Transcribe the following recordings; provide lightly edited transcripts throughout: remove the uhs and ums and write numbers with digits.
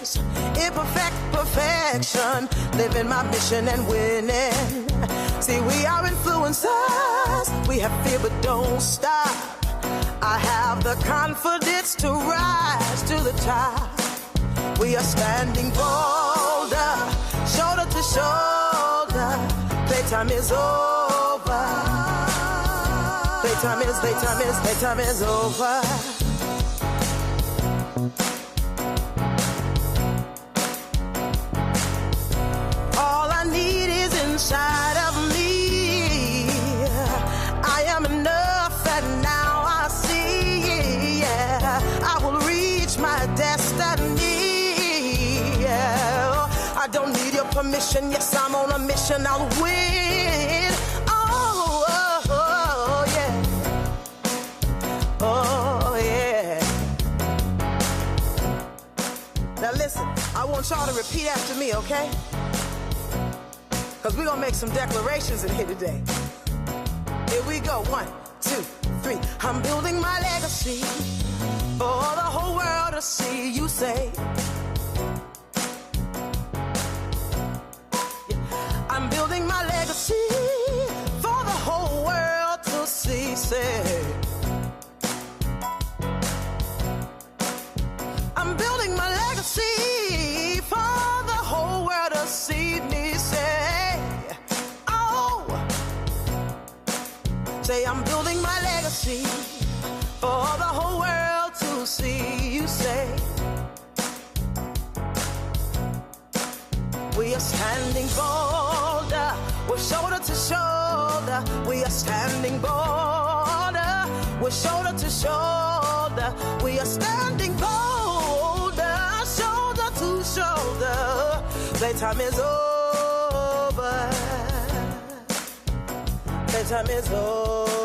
Imperfect perfection, living my mission and winning. See, we are influencers. We have fear, but don't stop. I have the confidence to rise to the top. We are standing bolder, shoulder to shoulder. Playtime is over. Playtime is over. All I need is inside of me. I am enough, and now I see. Yeah, I will reach my destiny. Yeah, I don't need your permission. Yes, I'm on a mission. I'll win. Oh, oh, oh yeah. Oh yeah. Now listen, I want y'all to repeat after me, okay? Because we're going to make some declarations in here today. Here we go. 1, 2, 3. I'm building my legacy for the whole world to see. You say. I'm building my legacy for the whole world to see. Say. I'm building my legacy for the whole world to see me. Say. Say I'm building my legacy for the whole world to see. You say we are standing bolder, we're shoulder to shoulder. We are standing bolder, we're shoulder to shoulder. We are standing bolder, shoulder to shoulder. Playtime is over. Playtime is over.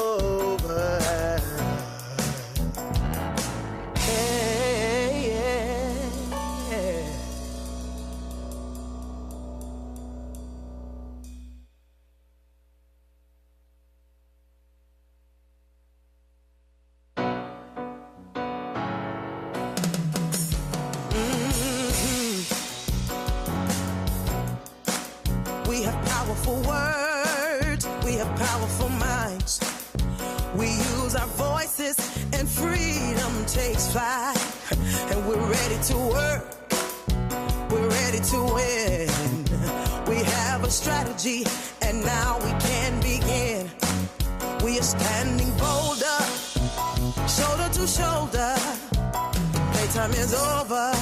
Hey, yeah, yeah. We have powerful words. We have powerful minds. We use our voices and freedom takes flight. And we're ready to work. We're ready to win. We have a strategy and now we can begin. We are standing bolder, shoulder to shoulder. Playtime is over.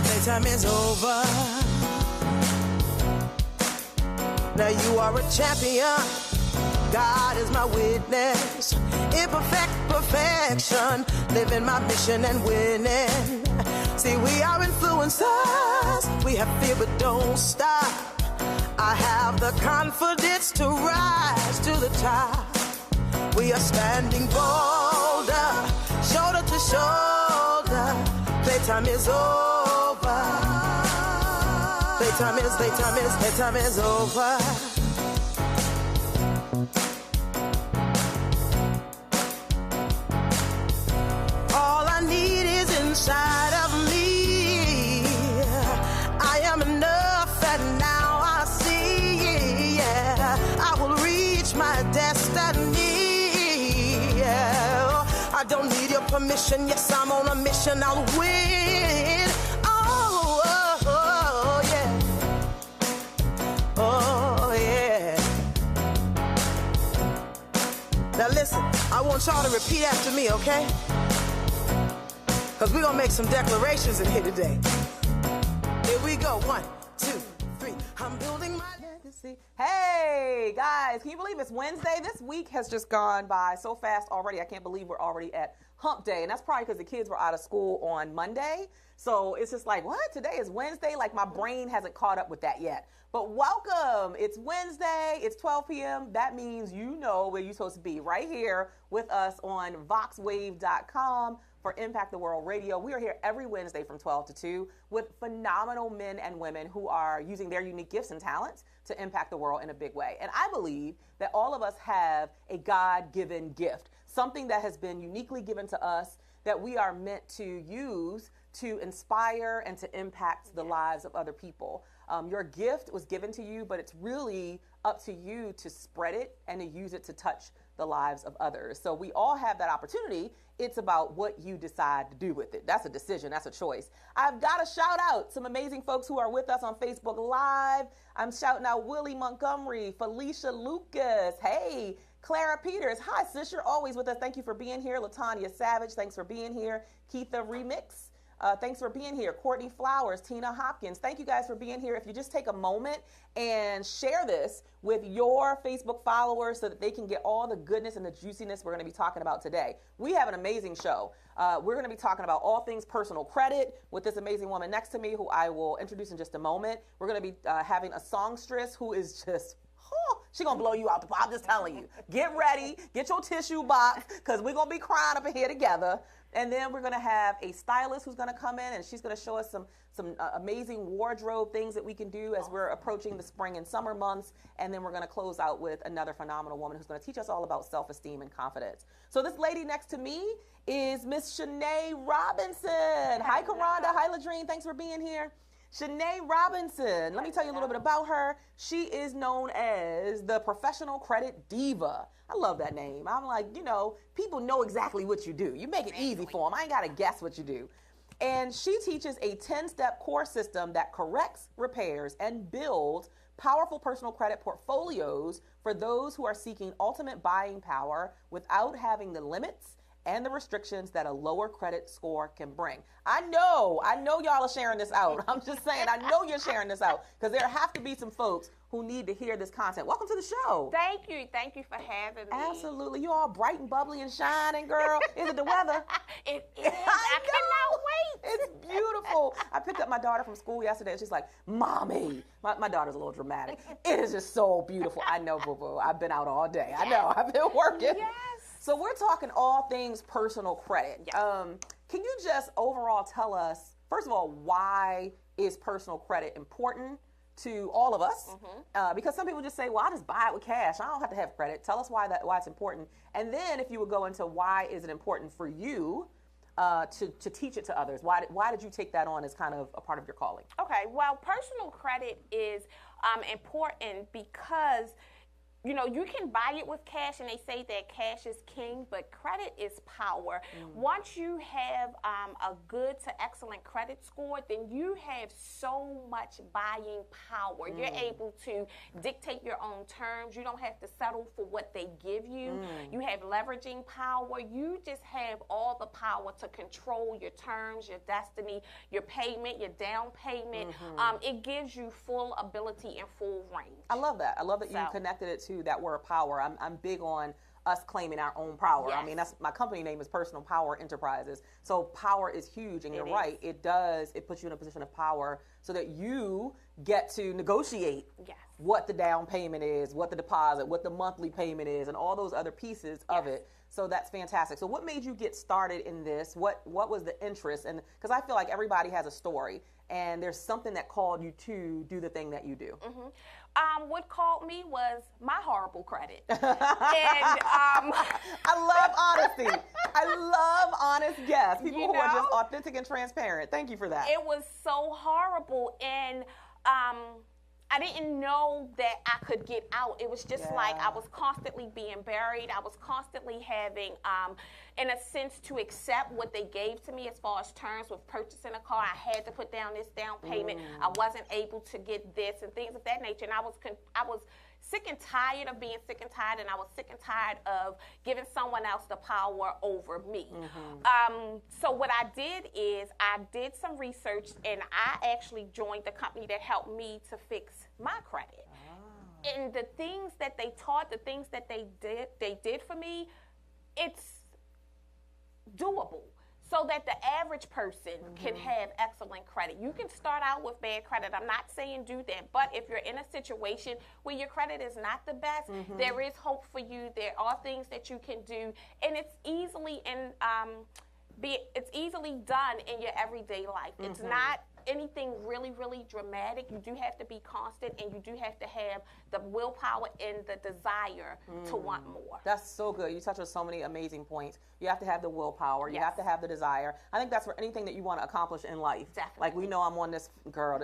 Playtime is over. Now you are a champion. God is my witness. Imperfect perfection, living my mission and winning. See, we are influencers. We have fear, but don't stop. I have the confidence to rise to the top. We are standing bolder, shoulder to shoulder. Playtime is over. Playtime is over. All I need is inside of me. I am enough, and now I see. Yeah, I will reach my destiny. Yeah, I don't need your permission. Yes, I'm on a mission. I'll win. Oh, oh, oh yeah. Oh, yeah. Now listen, I want y'all to repeat after me, okay? Because we're going to make some declarations in here today. Here we go. 1, 2, 3. I'm building my legacy. Hey, guys, can you believe it's Wednesday? This week has just gone by so fast already. I can't believe we're already at hump day. And that's probably because the kids were out of school on Monday. So it's just like, what? Today is Wednesday? Like my brain hasn't caught up with that yet. But welcome. It's Wednesday. It's 12 p.m. That means you know where you're supposed to be, right here with us on voxwave.com for Impact the World Radio. We are here every Wednesday from 12 to 2 with phenomenal men and women who are using their unique gifts and talents to impact the world in a big way. And I believe that all of us have a God-given gift, something that has been uniquely given to us that we are meant to use to inspire and to impact the lives of other people. Your gift was given to you, but it's really up to you to spread it and to use it to touch the lives of others. So we all have that opportunity. It's about what you decide to do with it. That's a decision. That's a choice. I've got to shout out some amazing folks who are with us on Facebook Live. I'm shouting out Willie Montgomery, Felicia Lucas. Hey, Clara Peters. Hi, sis. You're always with us. Thank you for being here. Latanya Savage. Thanks for being here. Keitha Remix. Thanks for being here. Courtney Flowers, Tina Hopkins. Thank you guys for being here. If you just take a moment and share this with your Facebook followers so that they can get all the goodness and the juiciness we're going to be talking about today. We have an amazing show. We're going to be talking about all things personal credit with this amazing woman next to me who I will introduce in just a moment. We're going to be having a songstress who is just... She's going to blow you out the pot. I'm just telling you. Get ready. Get your tissue box because we're going to be crying up in here together. And then we're going to have a stylist who's going to come in and she's going to show us some amazing wardrobe things that we can do as we're approaching the spring and summer months. And then we're going to close out with another phenomenal woman who's going to teach us all about self-esteem and confidence. So this lady next to me is Miss Shana Robinson. Hi, Karanda. Hi, Ladrine. Thanks for being here. Shana Robinson, let me tell you a little bit about her. She is known as the professional credit diva. I love that name. I'm like, people know exactly what you do. You make it easy for them. I ain't got to guess what you do. And she teaches a 10-step core system that corrects, repairs, and builds powerful personal credit portfolios for those who are seeking ultimate buying power without having the limits and the restrictions that a lower credit score can bring. I know y'all are sharing this out. I'm just saying, I know you're sharing this out because there have to be some folks who need to hear this content. Welcome to the show. Thank you for having me. Absolutely. You're all bright and bubbly and shining, girl. Is it the weather? It is. I cannot wait. It's beautiful. I picked up my daughter from school yesterday and she's like, Mommy. My daughter's a little dramatic. It is just so beautiful. I know, boo-boo. I've been out all day. I know. I've been working. Yes. So we're talking all things personal credit. Yes. Can you just overall tell us, first of all, why is personal credit important to all of us? Mm-hmm. Because some people just say, well, I just buy it with cash. I don't have to have credit. Tell us why it's important. And then if you would go into why is it important for you to teach it to others? Why did you take that on as kind of a part of your calling? Okay, well, personal credit is important because you can buy it with cash, and they say that cash is king, but credit is power. Once you have a good to excellent credit score, then you have so much buying power. You're able to dictate your own terms. You don't have to settle for what they give you. You have leveraging power. You just have all the power to control your terms, your destiny, your payment, your down payment. It gives you full ability and full range. I love that. I love that you connected it to that word power. I'm big on us claiming our own power. Yes. I mean, that's my company name is Personal Power Enterprises. So power is huge, and you're right. It puts you in a position of power so that you get to negotiate what the down payment is, what the deposit, what the monthly payment is, and all those other pieces of it. So that's fantastic. So what made you get started in this? What was the interest? And because I feel like everybody has a story, and there's something that called you to do the thing that you do. What called me was my horrible credit. And I love honesty. I love honest guests. People who are just authentic and transparent. Thank you for that. It was so horrible, and I didn't know that I could get out. It was just like I was constantly being buried. I was constantly having, in a sense, to accept what they gave to me as far as terms with purchasing a car. I had to put down this down payment. I wasn't able to get this and things of that nature. And I was sick and tired of being sick and tired, and I was sick and tired of giving someone else the power over me. So what I did is I did some research, and I actually joined the company that helped me to fix my credit. And the things that they taught, the things that they did for me, it's doable, so that the average person can have excellent credit. You can start out with bad credit. I'm not saying do that, but if you're in a situation where your credit is not the best, there is hope for you. There are things that you can do, and it's easily done in your everyday life. It's not anything really, really dramatic, you do have to be constant, and you do have to have the willpower and the desire to want more. That's so good. You touch on so many amazing points. You have to have the willpower. You have to have the desire. I think that's for anything that you want to accomplish in life. Definitely. Like we know I'm on this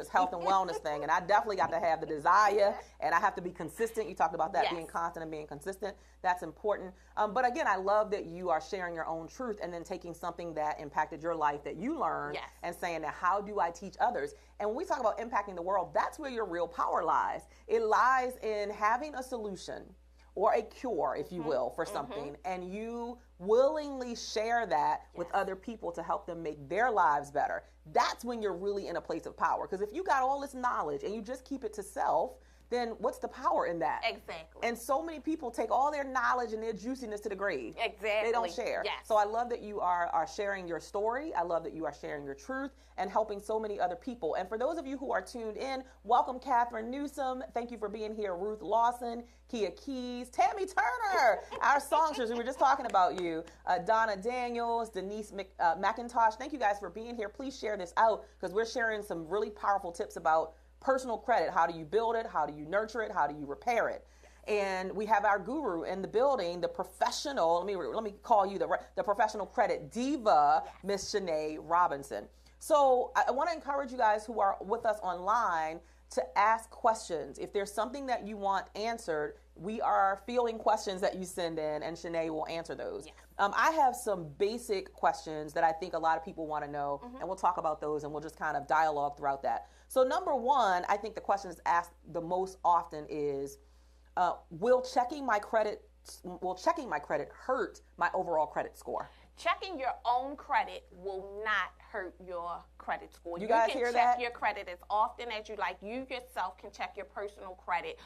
health and wellness thing, and I definitely got to have the desire, and I have to be consistent. You talked about that, being constant and being consistent. That's important. But again, I love that you are sharing your own truth and then taking something that impacted your life that you learned and saying that, how do I teach others? And when we talk about impacting the world, that's where your real power lies. It lies in having a solution or a cure, if you will, for something, and you willingly share that with other people to help them make their lives better. That's when you're really in a place of power. Because if you got all this knowledge and you just keep it to self, then what's the power in that? Exactly. And so many people take all their knowledge and their juiciness to the grave. Exactly. They don't share. Yes. So I love that you are sharing your story. I love that you are sharing your truth and helping so many other people. And for those of you who are tuned in, welcome Catherine Newsom. Thank you for being here. Ruth Lawson, Kia Keys, Tammy Turner, our songstress. We were just talking about you. Donna Daniels, Denise McIntosh. Thank you guys for being here. Please share this out because we're sharing some really powerful tips about personal credit. How do you build it? How do you nurture it? How do you repair it? And we have our guru in the building, the professional, let me call you the professional credit diva, Miss Shana Robinson. So I want to encourage you guys who are with us online to ask questions. If there's something that you want answered, we are fielding questions that you send in, and Shana will answer those. Yeah. I have some basic questions that I think a lot of people want to know, and we'll talk about those, and we'll just kind of dialogue throughout that. So number one, I think the question is asked the most often is, will checking my credit hurt my overall credit score? Checking your own credit will not hurt your credit score. You guys hear that? You can check your credit as often as you like. You yourself can check your personal credit.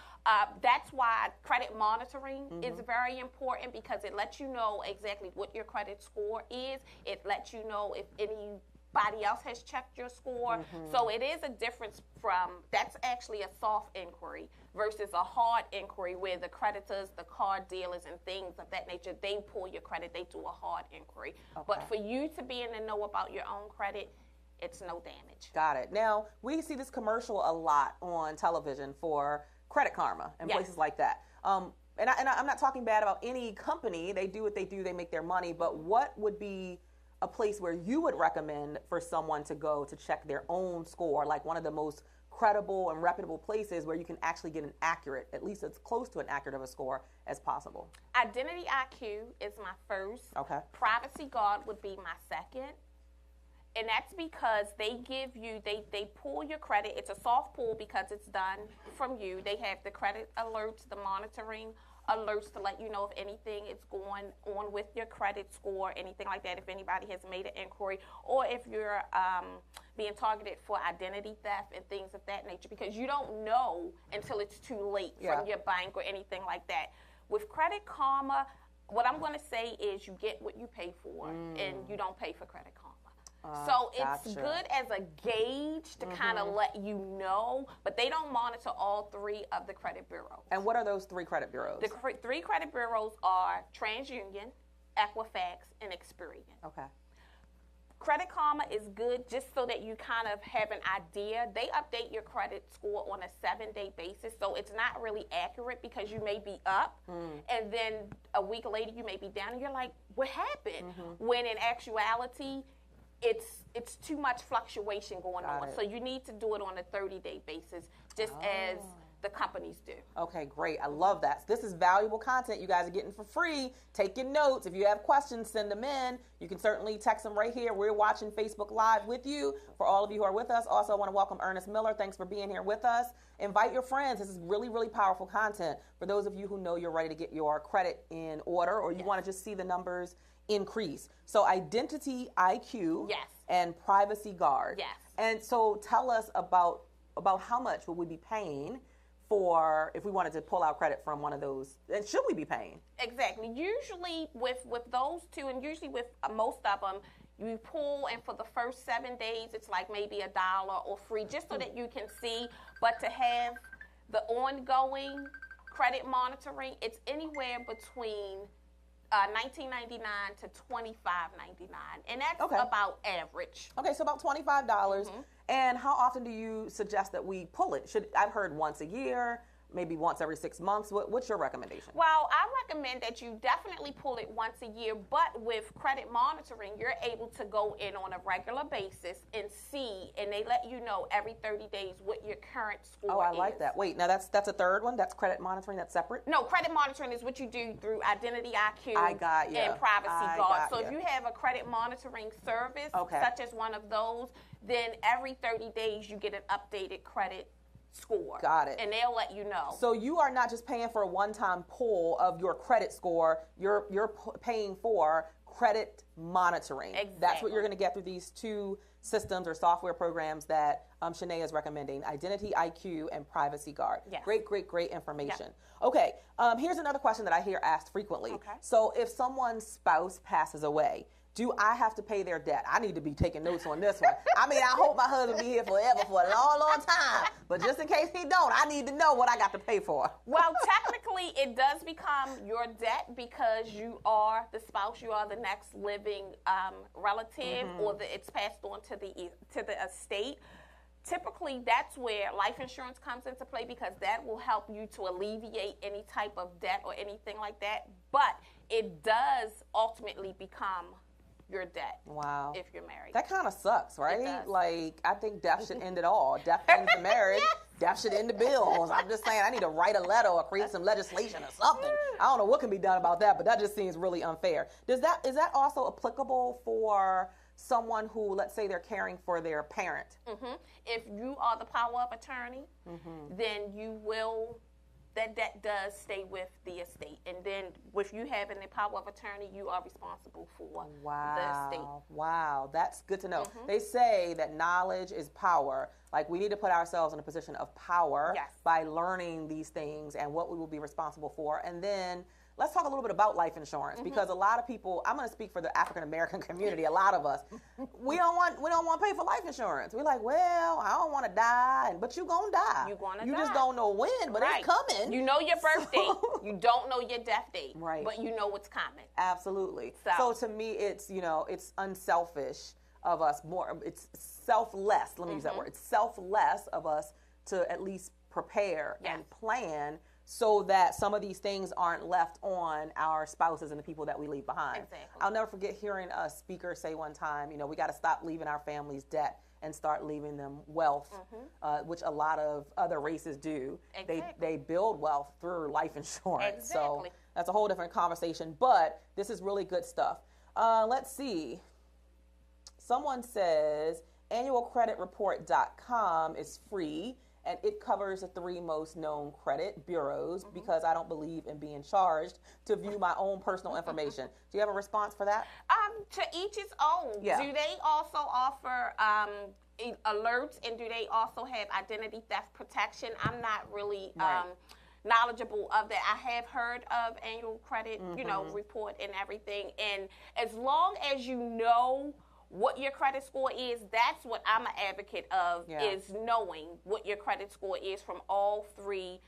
That's why credit monitoring is very important, because it lets you know exactly what your credit score is. It lets you know if anybody else has checked your score. So it is a difference from, that's actually a soft inquiry versus a hard inquiry where the creditors, the card dealers, and things of that nature, they pull your credit, they do a hard inquiry. Okay. But for you to be in the know about your own credit, it's no damage. Got it. Now, we see this commercial a lot on television for Credit Karma and places like that. And I'm not talking bad about any company. They do what they do. They make their money. But what would be a place where you would recommend for someone to go to check their own score, like one of the most credible and reputable places where you can actually get an accurate, at least as close to an accurate of a score as possible? Identity IQ is my first. Okay. Privacy Guard would be my second. And that's because they give you, they pull your credit. It's a soft pull because it's done from you. They have the credit alerts, the monitoring alerts to let you know if anything is going on with your credit score, anything like that, if anybody has made an inquiry, or if you're being targeted for identity theft and things of that nature, because you don't know until it's too late from your bank or anything like that. With Credit Karma, what I'm going to say is you get what you pay for, and you don't pay for Credit Karma. So it's good as a gauge to kind of let you know, but they don't monitor all three of the credit bureaus. And what are those three credit bureaus? The three credit bureaus are TransUnion, Equifax, and Experian. Okay. Credit Karma is good just so that you kind of have an idea. They update your credit score on a 7-day basis, so it's not really accurate because you may be up, and then a week later you may be down, and you're like, what happened? When in actuality, it's too much fluctuation going on. So you need to do it on a 30-day basis, just as the companies do. Okay, great. I love that. This is valuable content you guys are getting for free. Take your notes. If you have questions, send them in. You can certainly text them right here. We're watching Facebook Live with you. For all of you who are with us, also I want to welcome Ernest Miller. Thanks for being here with us. Invite your friends. This is really, really powerful content for those of you who know you're ready to get your credit in order, or you want to just see the numbers increase. So Identity IQ and Privacy Guard. Yes. And so tell us about how much would we be paying for if we wanted to pull out credit from one of those, and should we be paying? Exactly. Usually with those two, and usually with most of them, you pull, and for the first 7 days, it's like maybe $1 or free, just so that you can see. But to have the ongoing credit monitoring, it's anywhere between $19.99 to $25.99, and that's about average. Okay, so about $25. And how often do you suggest that we pull it? I've heard once a year, maybe once every 6 months. What's your recommendation? Well, I recommend that you definitely pull it once a year, but with credit monitoring, you're able to go in on a regular basis and see, and they let you know every 30 days what your current score is. Oh, I like that. Wait, now that's a third one? That's credit monitoring, that's separate? No, credit monitoring is what you do through Identity IQ I got you. and Privacy Guard. So you. if you have a credit monitoring service, okay. such as one of those, then every 30 days you get an updated credit score. Got it. And they'll let you know. So you are not just paying for a one-time pull of your credit score, you're paying for credit monitoring. Exactly. That's what you're going to get through these two systems or software programs that Shanae is recommending, Identity IQ and Privacy Guard. Yes. Great information. Yes. Okay, here's another question that I hear asked frequently. Okay. So if someone's spouse passes away, do I have to pay their debt? I need to be taking notes on this one. I mean, I hope my husband be here forever for a long, long time. But just in case he don't, I need to know what I got to pay for. Well, technically, it does become your debt because you are the spouse, you are the next living relative, or it's passed on to the estate. Typically, that's where life insurance comes into play because that will help you to alleviate any type of debt or anything like that. But it does ultimately become your debt. Wow. If you're married. That kind of sucks, right? It does. Like, I think death should end it all. Death ends the marriage. Death should end the bills. I'm just saying, I need to write a letter or create some legislation or something. I don't know what can be done about that, but that just seems really unfair. Is that also applicable for someone who, let's say, they're caring for their parent? If you are the power of attorney, then you will. That does stay with the estate. And then with you having the power of attorney, you are responsible for the estate. Wow, that's good to know. They say that knowledge is power. Like, we need to put ourselves in a position of power by learning these things and what we will be responsible for. And then let's talk a little bit about life insurance because a lot of people, I'm going to speak for the African American community, a lot of us, we don't want to pay for life insurance. We're like, well, I don't want to die, but you're going to die. You're going to die. You just don't know when, but it's coming. You know your birth date. You don't know your death date. Right. But you know what's coming. Absolutely. So to me, it's, it's unselfish of us it's selfless. Let me use that word. It's selfless of us to at least prepare and plan so that some of these things aren't left on our spouses and the people that we leave behind. Exactly. I'll never forget hearing a speaker say one time, we got to stop leaving our families debt and start leaving them wealth, which a lot of other races do. Exactly. They build wealth through life insurance. Exactly. So that's a whole different conversation, but this is really good stuff. Let's see. Someone says annualcreditreport.com is free. And it covers the 3 most known credit bureaus because I don't believe in being charged to view my own personal information. Do you have a response for that? To each its own. Yeah. Do they also offer alerts, and do they also have identity theft protection? I'm not really knowledgeable of that. I have heard of annual credit, report and everything. And as long as you know what your credit score is, that's what I'm an advocate of, is knowing what your credit score is from all 3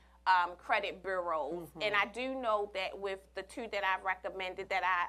credit bureaus. And I do know that with the 2 that I've recommended that I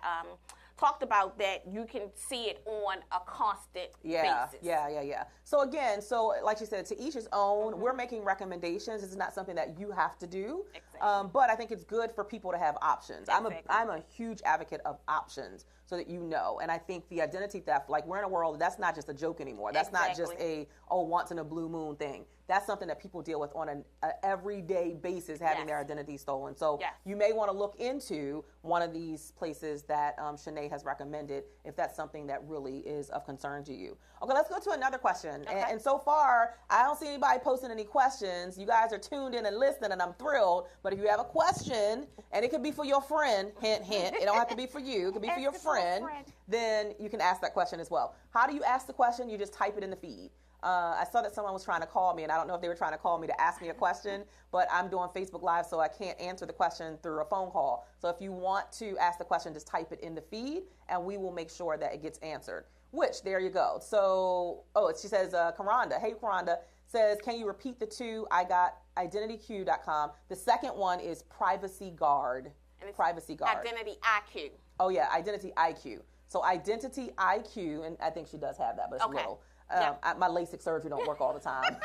talked about, that you can see it on a constant basis. Yeah. So again, like you said, to each his own. We're making recommendations. It's not something that you have to do. Exactly. But I think it's good for people to have options. Exactly. I'm a huge advocate of options so that you know. And I think the identity theft, like, we're in a world that's not just a joke anymore. That's not just a once in a blue moon thing. That's something that people deal with on an everyday basis, having their identity stolen. So you may want to look into one of these places that Shanae has recommended if that's something that really is of concern to you. Okay, let's go to another question. Okay. And so far, I don't see anybody posting any questions. You guys are tuned in and listening, and I'm thrilled. But if you have a question, and it could be for your friend, hint, hint. It don't have to be for you. It could be for your friend. Then you can ask that question as well. How do you ask the question? You just type it in the feed. I saw that someone was trying to call me, and I don't know if they were trying to call me to ask me a question, but I'm doing Facebook Live, so I can't answer the question through a phone call. So if you want to ask the question, just type it in the feed, and we will make sure that it gets answered. Which, there you go. So, she says, Karanda. Hey, Karanda. Says, can you repeat the 2? I got identityq.com. The second one is Privacy Guard. And it's Privacy Guard. Identity IQ. Oh, yeah, Identity IQ. So Identity IQ, and I think she does have that, but it's little. My LASIK surgery don't work all the time.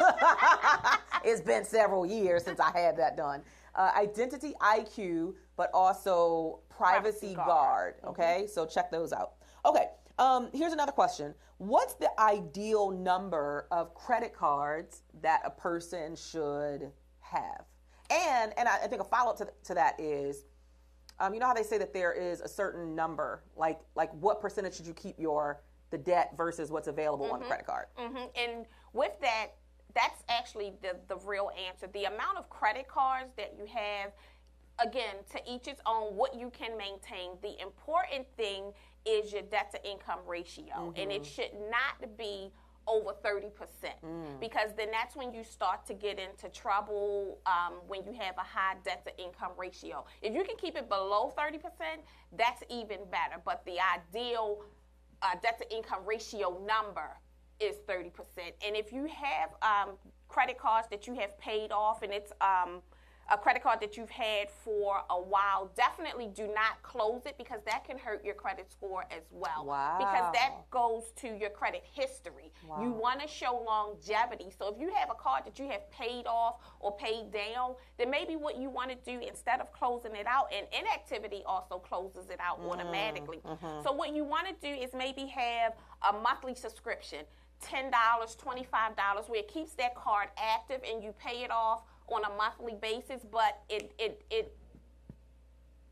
It's been several years since I had that done. Identity IQ, but also Privacy Guard. Okay, so check those out. Okay, here's another question. What's the ideal number of credit cards that a person should have? And I think a follow-up to that is, you know how they say that there is a certain number, like what percentage should you keep the debt versus what's available on the credit card? And with that, that's actually the real answer. The amount of credit cards that you have, again, to each its own, what you can maintain. The important thing is your debt to income ratio, and it should not be over 30%, because then that's when you start to get into trouble when you have a high debt to income ratio. If you can keep it below 30%, that's even better, but the ideal debt to income ratio number is 30%. And if you have credit cards that you have paid off, and it's a credit card that you've had for a while, definitely do not close it, because that can hurt your credit score as well. Wow. Because that goes to your credit history. Wow. You want to show longevity. So if you have a card that you have paid off or paid down, then maybe what you want to do, instead of closing it out, and Inactivity also closes it out automatically. So what you want to do is maybe have a monthly subscription, $10, $25, where it keeps that card active and you pay it off on a monthly basis, but it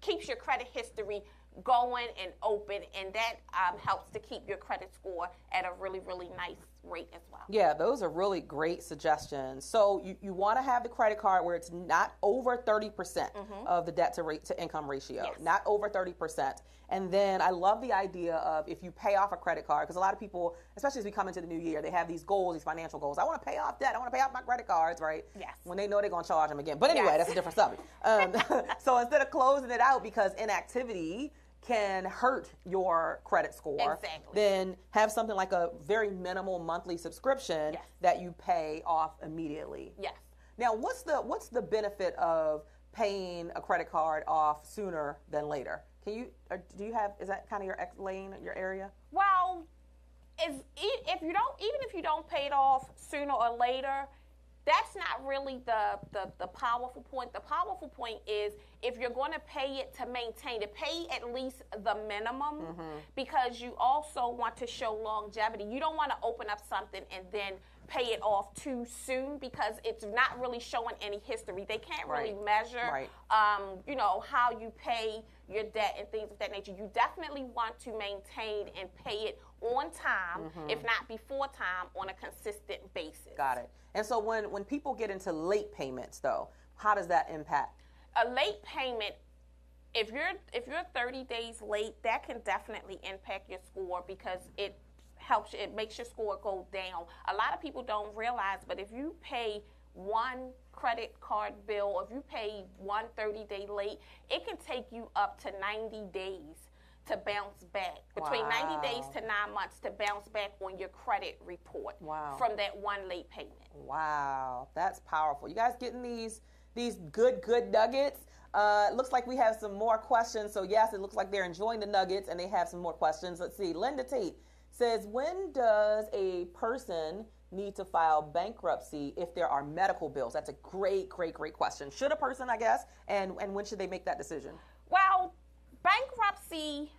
keeps your credit history going and open, and that helps to keep your credit score at a really, really nice rate as well. Yeah, those are really great suggestions. So you want to have the credit card where it's not over 30% of the debt to income ratio, not over 30%. And then I love the idea of, if you pay off a credit card, because a lot of people, especially as we come into the new year, they have these goals, these financial goals. I want to pay off debt. I want to pay off my credit cards, right? Yes. When they know they're going to charge them again. But anyway, that's a different subject. So instead of closing it out because inactivity can hurt your credit score, then have something like a very minimal monthly subscription that you pay off immediately. Yes. Now, what's the benefit of paying a credit card off sooner than later? Is that kind of your lane, your area? Well, if you don't pay it off sooner or later, that's not really the powerful point. The powerful point is, if you're going to pay it to maintain it, pay at least the minimum, because you also want to show longevity. You don't want to open up something and then pay it off too soon, because it's not really showing any history. They can't really measure, how you pay your debt and things of that nature. You definitely want to maintain and pay it on time, if not before time, on a consistent basis. Got it. And so when people get into late payments, though, how does that impact? A late payment, if you're 30 days late, that can definitely impact your score, because it makes your score go down. A lot of people don't realize, but if you pay one credit card bill, or if you pay one 30-day late, it can take you up to 90 days to bounce back. Between 90 days to 9 months to bounce back on your credit report from that one late payment. Wow, that's powerful. You guys getting these good nuggets? Looks like we have some more questions. So yes, it looks like they're enjoying the nuggets and they have some more questions. Let's see. Linda Tate says, when does a person need to file bankruptcy if there are medical bills? That's a great question. Should a person, I guess, and when should they make that decision? Well, bankruptcy,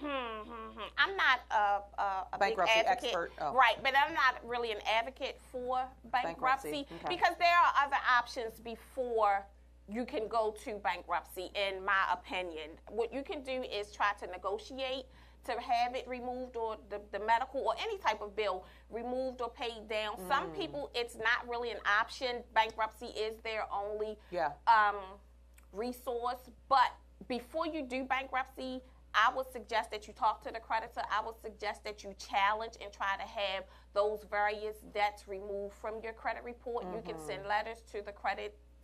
I'm not a bankruptcy big advocate, expert. Oh. Right, but I'm not really an advocate for bankruptcy. Because there are other options before you can go to bankruptcy, in my opinion. What you can do is try to negotiate to have it removed, or the medical or any type of bill removed or paid down. Some people, it's not really an option. Bankruptcy is their only resource. But before you do bankruptcy, I would suggest that you talk to the creditor. I would suggest that you challenge and try to have those various debts removed from your credit report. You can send letters to the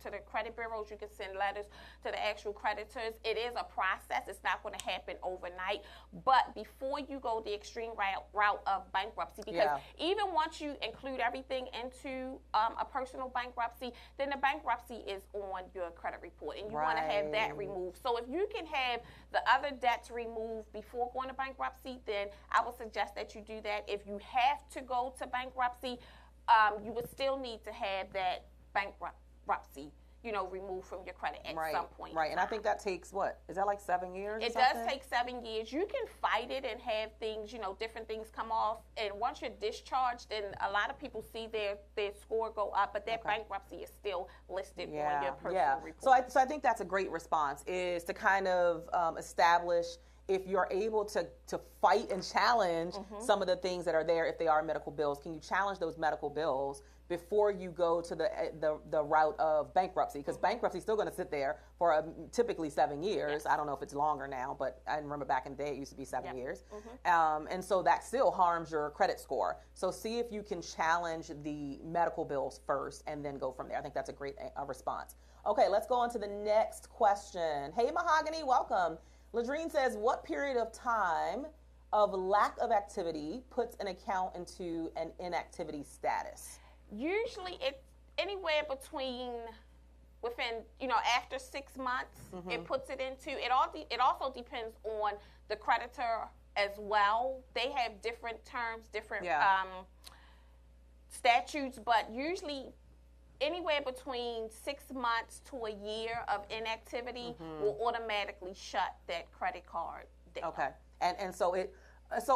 to the credit bureaus. You can send letters to the actual creditors. It is a process. It's not going to happen overnight. But before you go the extreme route of bankruptcy, because even once you include everything into a personal bankruptcy, then the bankruptcy is on your credit report, and you want to have that removed. So if you can have the other debts removed before going to bankruptcy, then I would suggest that you do that. If you have to go to bankruptcy, you would still need to have that bankruptcy, removed from your credit at some point. Right, and I think that takes, is that like 7 years? It does take 7 years. You can fight it and have things, different things come off. And once you're discharged, then a lot of people see their score go up, but that bankruptcy is still listed on your personal report. So I think that's a great response, is to kind of establish if you're able to fight and challenge some of the things that are there, if they are medical bills. Can you challenge those medical bills before you go to the route of bankruptcy? Because bankruptcy is still going to sit there for typically 7 years. I don't know if it's longer now, but I remember back in the day it used to be 7 years. And so that still harms your credit score. So see if you can challenge the medical bills first and then go from there. I think that's a great response. Okay, let's go on to the next question. Hey, Mahogany, welcome. Ladrine says, what period of time of lack of activity puts an account into an inactivity status? Usually it's anywhere within, after 6 months, it puts it into, it also depends on the creditor as well. They have different terms, different statutes, but usually anywhere between 6 months to a year of inactivity will automatically shut that credit card down. Okay. And so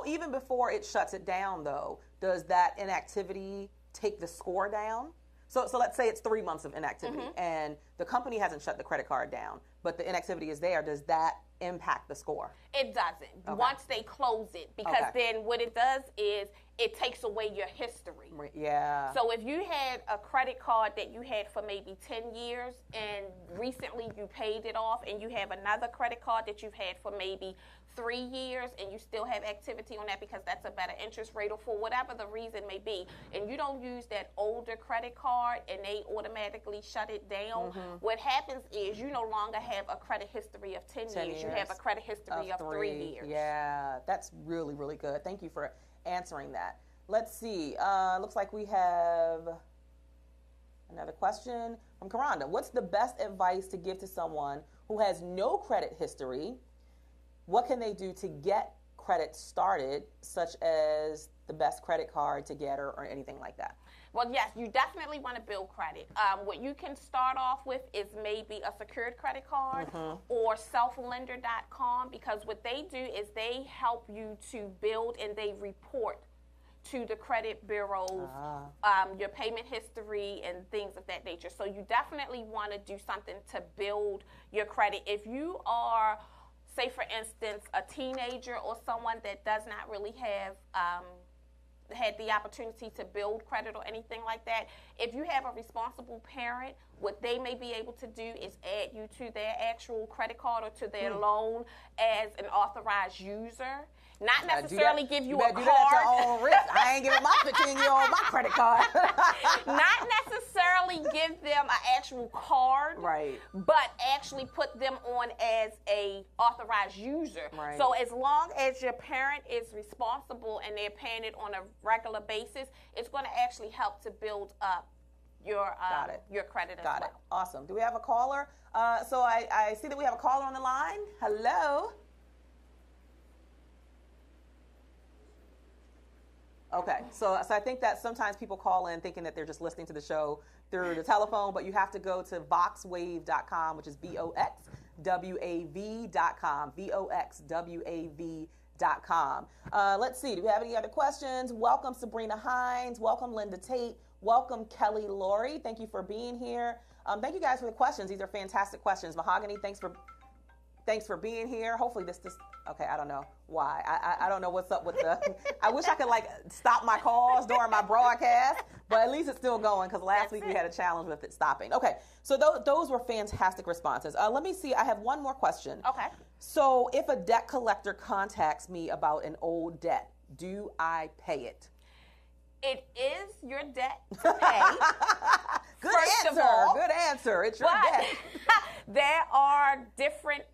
even before it shuts it down, though, does that inactivity take the score down? So let's say it's 3 months of inactivity and the company hasn't shut the credit card down, but the inactivity is there. Does that impact the score? It doesn't. Once they close it, because then what it does is it takes away your history. Yeah. So if you had a credit card that you had for maybe 10 years and recently you paid it off, and you have another credit card that you've had for maybe 3 years and you still have activity on that because that's a better interest rate or for whatever the reason may be, and you don't use that older credit card and they automatically shut it down, what happens is you no longer have a credit history of 10 years. You have a credit history of 3 years. Yeah, that's really, really good. Thank you for answering that. Let's see. Looks like we have another question from Karanda. What's the best advice to give to someone who has no credit history? What can they do to get credit started, such as the best credit card to get or anything like that? Well, yes, you definitely want to build credit. What you can start off with is maybe a secured credit card or selflender.com, because what they do is they help you to build and they report to the credit bureaus your payment history and things of that nature. So you definitely want to do something to build your credit. If you are, say for instance, a teenager or someone that does not really have had the opportunity to build credit or anything like that, if you have a responsible parent, what they may be able to do is add you to their actual credit card or to their loan as an authorized user. Not necessarily give you a card. Do that at your own risk. I ain't giving my 15-year-old my credit card. Not necessarily give them an actual card, right? But actually put them on as a authorized user. Right. So as long as your parent is responsible and they're paying it on a regular basis, it's going to actually help to build up your credit as well. Got it. Awesome. Do we have a caller? So I see that we have a caller on the line. Hello. Okay, so I think that sometimes people call in thinking that they're just listening to the show through the telephone, but you have to go to voxwave.com, which is VOXWAV.com, VOXWAV.com. Let's see, do we have any other questions? Welcome, Sabrina Hines. Welcome, Linda Tate. Welcome, Kelly Laurie. Thank you for being here. Thank you guys for the questions. These are fantastic questions. Mahogany, thanks for being here. Hopefully this okay, I don't know why. I don't know what's up with the, I wish I could stop my calls during my broadcast, but at least it's still going because last week we had a challenge with it stopping. Okay, so those were fantastic responses. Let me see, I have one more question. Okay. So if a debt collector contacts me about an old debt, do I pay it? It is your debt to pay. Good First of all. Good answer. It's your But debt. there are different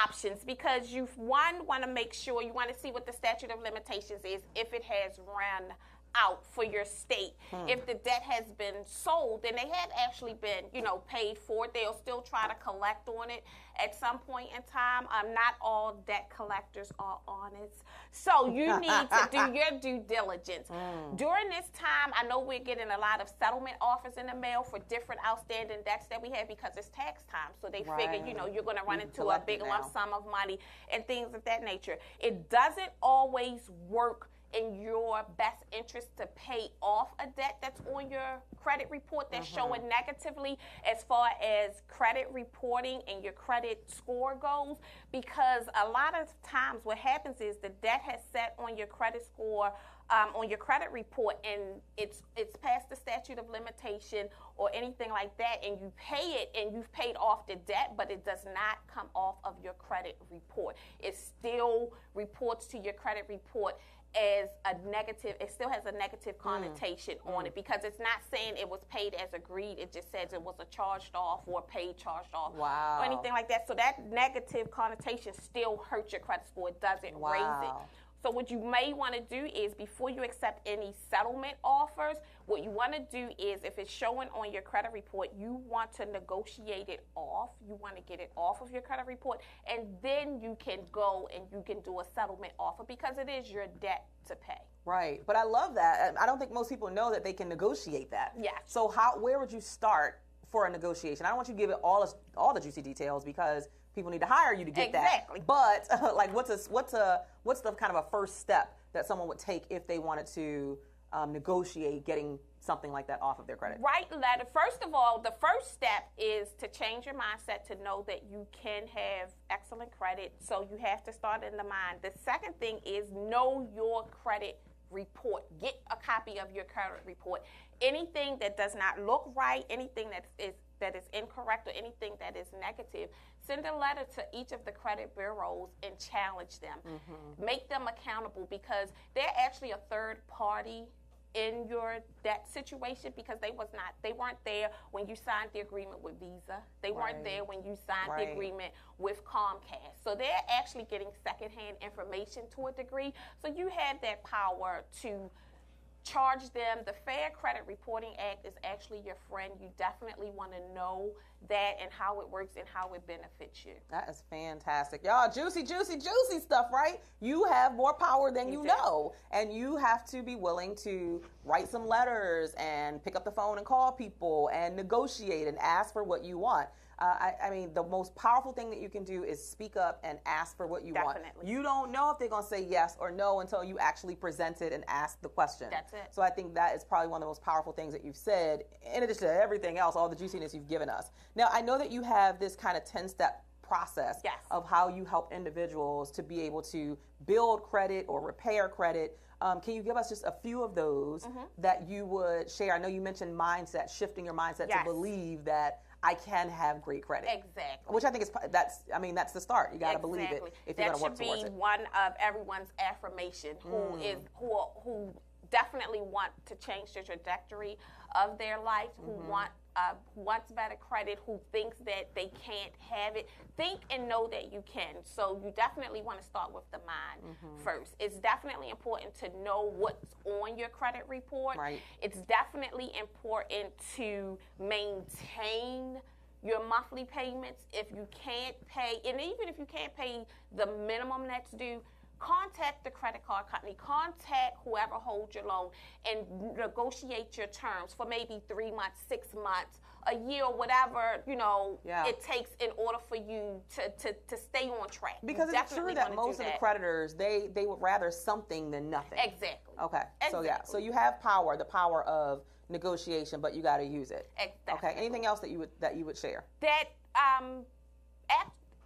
options because you want to make sure you want to see what the statute of limitations is if it has run out for your state. If the debt has been sold, then they have actually been, paid for it. They'll still try to collect on it at some point in time. Not all debt collectors are honest. So you need to do your due diligence. During this time, I know we're getting a lot of settlement offers in the mail for different outstanding debts that we have because it's tax time. So they figure, you're going to run into a big lump sum of money and things of that nature. It doesn't always work in your best interest to pay off a debt that's on your credit report that's showing negatively as far as credit reporting and your credit score goes, because a lot of times what happens is the debt has set on your credit score, on your credit report, and it's past the statute of limitation or anything like that, and you pay it and you've paid off the debt, but it does not come off of your credit report. It still reports to your credit report as a negative. It still has a negative connotation on it because it's not saying it was paid as agreed. It just says it was a charged off or paid charged off or anything like that. So that negative connotation still hurts your credit score. It doesn't raise it. So what you may want to do is, before you accept any settlement offers, what you want to do is, if it's showing on your credit report, you want to negotiate it off. You want to get it off of your credit report, and then you can go and you can do a settlement offer because it is your debt to pay. Right. But I love that. I don't think most people know that they can negotiate that. Yes. So where would you start for a negotiation? I don't want you to give it all the juicy details because people need to hire you to get that. But what's the kind of a first step that someone would take if they wanted to negotiate getting something like that off of their credit? Write a letter. First of all, the first step is to change your mindset to know that you can have excellent credit. So you have to start in the mind. The second thing is know your credit report. Get a copy of your credit report. Anything that does not look right, anything that is incorrect, or anything that is negative, send a letter to each of the credit bureaus and challenge them. Make them accountable because they're actually a third party in your debt situation because they weren't there when you signed the agreement with Visa. They weren't there when you signed the agreement with Comcast. So they're actually getting secondhand information to a degree. So you have that power to charge them. The Fair Credit Reporting Act is actually your friend. You definitely want to know that and how it works and how it benefits you. That is fantastic. Y'all, juicy, juicy, juicy stuff, right? You have more power than you know. And you have to be willing to write some letters and pick up the phone and call people and negotiate and ask for what you want. I mean, the most powerful thing that you can do is speak up and ask for what you want. You don't know if they're going to say yes or no until you actually present it and ask the question. That's it. So I think that is probably one of the most powerful things that you've said, in addition to everything else, all the juiciness you've given us. Now, I know that you have this kind of 10-step process of how you help individuals to be able to build credit or repair credit. Can you give us just a few of those that you would share? I know you mentioned mindset, shifting your mindset to believe that I can have great credit. Exactly. Which I think that's the start. You got to believe it if you're going to work towards it. That should be one of everyone's affirmation who definitely want to change the trajectory of their life, who wants better credit, who thinks that they can't have it. Think and know that you can. So you definitely want to start with the mind first. It's definitely important to know what's on your credit report. It's definitely important to maintain your monthly payments. If you can't pay, and even if you can't pay the minimum that's due, contact the credit card company, contact whoever holds your loan, and negotiate your terms for maybe 3 months, 6 months, a year, whatever, it takes in order for you to stay on track. Because it's true that most of the creditors, they would rather something than nothing. Exactly. Okay. So you have power, the power of negotiation, but you got to use it. Exactly. Okay. Anything else that you would share? That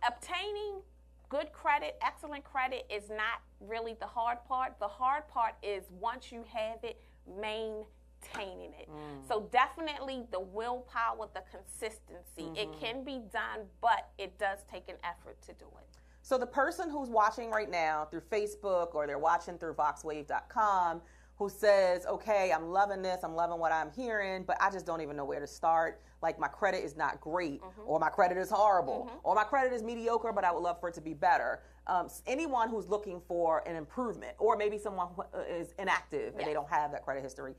obtaining good credit, excellent credit is not really the hard part. The hard part is once you have it, maintaining it. So definitely the willpower, the consistency. It can be done, but it does take an effort to do it. So the person who's watching right now through Facebook or they're watching through voxwave.com, who says, okay, I'm loving this, I'm loving what I'm hearing, but I just don't even know where to start. Like, my credit is not great, or my credit is horrible, or my credit is mediocre, but I would love for it to be better. Anyone who's looking for an improvement, or maybe someone who is inactive and they don't have that credit history,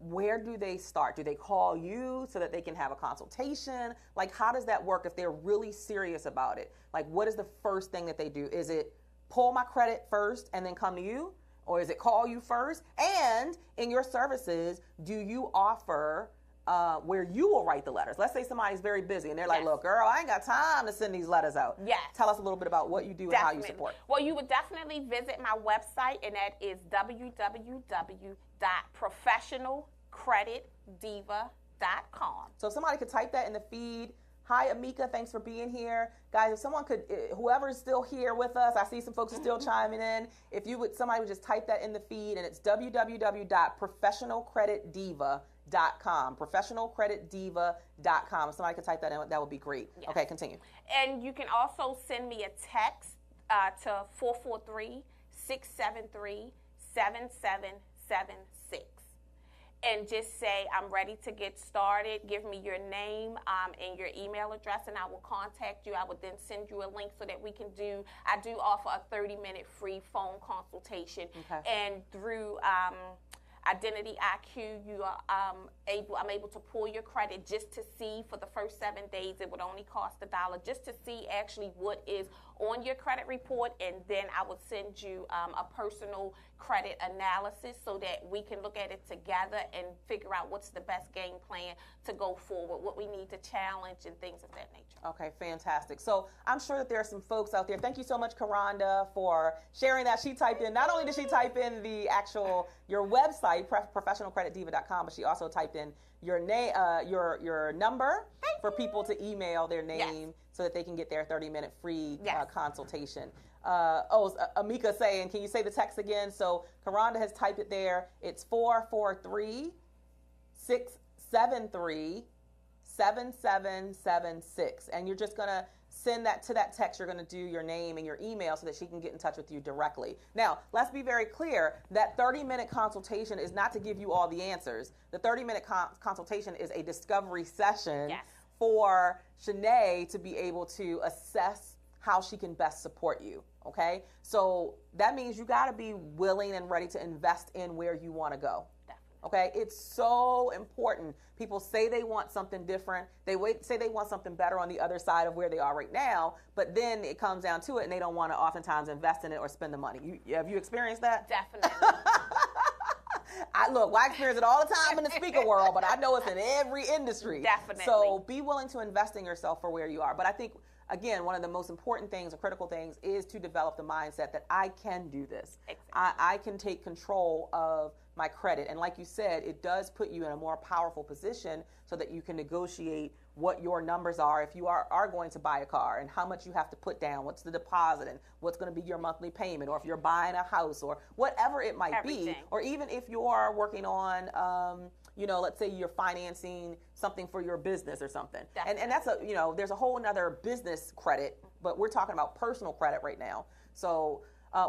where do they start? Do they call you so that they can have a consultation? Like, how does that work if they're really serious about it? Like, what is the first thing that they do? Is it pull my credit first and then come to you? Or is it call you first? And in your services, do you offer where you will write the letters? Let's say somebody's very busy and they're like, look, girl, I ain't got time to send these letters out. Yes. Tell us a little bit about what you do and how you support. Well, you would definitely visit my website, and that is www.professionalcreditdiva.com. So if somebody could type that in the feed. Hi, Amika. Thanks for being here. Guys, if someone could, whoever's still here with us, I see some folks are still chiming in. If somebody would just type that in the feed, and it's www.professionalcreditdiva.com. Professionalcreditdiva.com. If somebody could type that in, that would be great. Yes. Okay, continue. And you can also send me a text to 443-673-7776. And just say, I'm ready to get started. Give me your name and your email address, and I will contact you. I would then send you a link so that we can I do offer a 30-minute free phone consultation. Okay. And through Identity IQ, I'm able to pull your credit just to see for the first 7 days. It would only cost $1 just to see actually what is on your credit report, and then I would send you a personal credit analysis so that we can look at it together and figure out what's the best game plan to go forward, what we need to challenge, and things of that nature. Okay, fantastic. So I'm sure that there are some folks out there. Thank you so much, Karonda, for sharing that. She typed in, not only did she type in your website, professionalcreditdiva.com, but she also typed in your name, your number for people to email their name so that they can get their 30-minute free consultation. Amika saying, can you say the text again? So Karonda has typed it there. It's 443-673-7776. And you're just going to send that to that text. You're going to do your name and your email so that she can get in touch with you directly. Now, let's be very clear. That 30-minute consultation is not to give you all the answers. The 30-minute consultation is a discovery session for Shanae to be able to assess how she can best support you, okay? So that means you got to be willing and ready to invest in where you want to go. Okay, it's so important. People say they want something different. They say they want something better on the other side of where they are right now, but then it comes down to it and they don't want to oftentimes invest in it or spend the money. Have you experienced that? Definitely. I experience it all the time in the speaker world, but I know it's in every industry. Definitely. So be willing to invest in yourself for where you are. But I think, again, one of the most important things or critical things is to develop the mindset that I can do this. Exactly. I can take control of my credit. And like you said, it does put you in a more powerful position so that you can negotiate what your numbers are if you are going to buy a car and how much you have to put down, what's the deposit and what's going to be your monthly payment, or if you're buying a house or whatever it might be, or even if you are working on, let's say you're financing something for your business or something. And that's there's a whole nother business credit, but we're talking about personal credit right now. So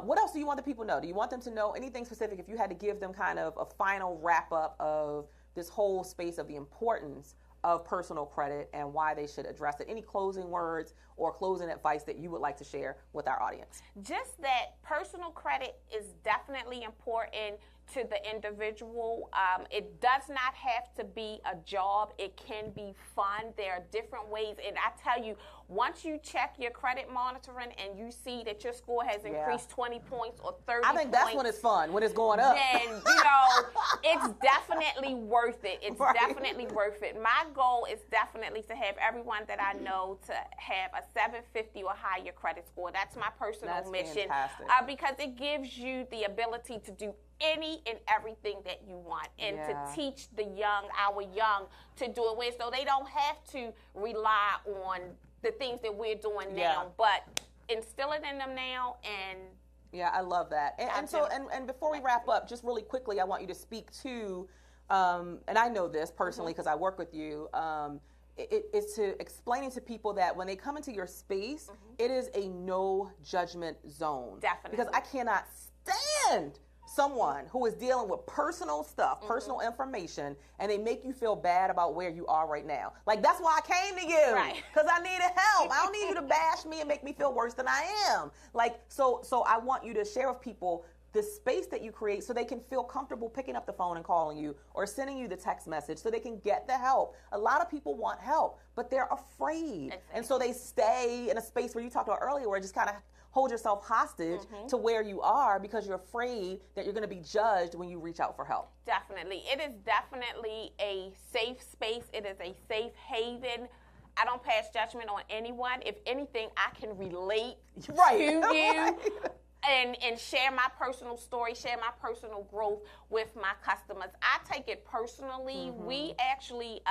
what else do you want the people to know? Do you want them to know anything specific if you had to give them kind of a final wrap up of this whole space of the importance of personal credit and why they should address it? Any closing words or closing advice that you would like to share with our audience? Just that personal credit is definitely important to the individual. It does not have to be a job. It can be fun. There are different ways. And I tell you, once you check your credit monitoring and you see that your score has increased 20 points or 30 points. I think that's when it's fun, when it's going up. Then, it's definitely worth it. It's definitely worth it. My goal is definitely to have everyone that I know to have a 750 or higher credit score. That's my personal mission. Because it gives you the ability to do any and everything that you want, and to teach our young to do it with, so they don't have to rely on the things that we're doing now, but instill it in them now. And I love that. And before we wrap up, just really quickly, I want you to speak to, and I know this personally because I work with you, it's to explaining to people that when they come into your space, it is a no judgment zone. Definitely. Because I cannot stand someone who is dealing with personal stuff, personal information, and they make you feel bad about where you are right now. Like, that's why I came to you, because I needed help. I don't need you to bash me and make me feel worse than I am. Like, so I want you to share with people the space that you create so they can feel comfortable picking up the phone and calling you or sending you the text message so they can get the help. A lot of people want help, but they're afraid. Exactly. And so they stay in a space where you talked about earlier where just kind of hold yourself hostage to where you are because you're afraid that you're going to be judged when you reach out for help. Definitely. It is definitely a safe space. It is a safe haven. I don't pass judgment on anyone. If anything, I can relate to you. And share my personal story, share my personal growth with my customers. I take it personally. We actually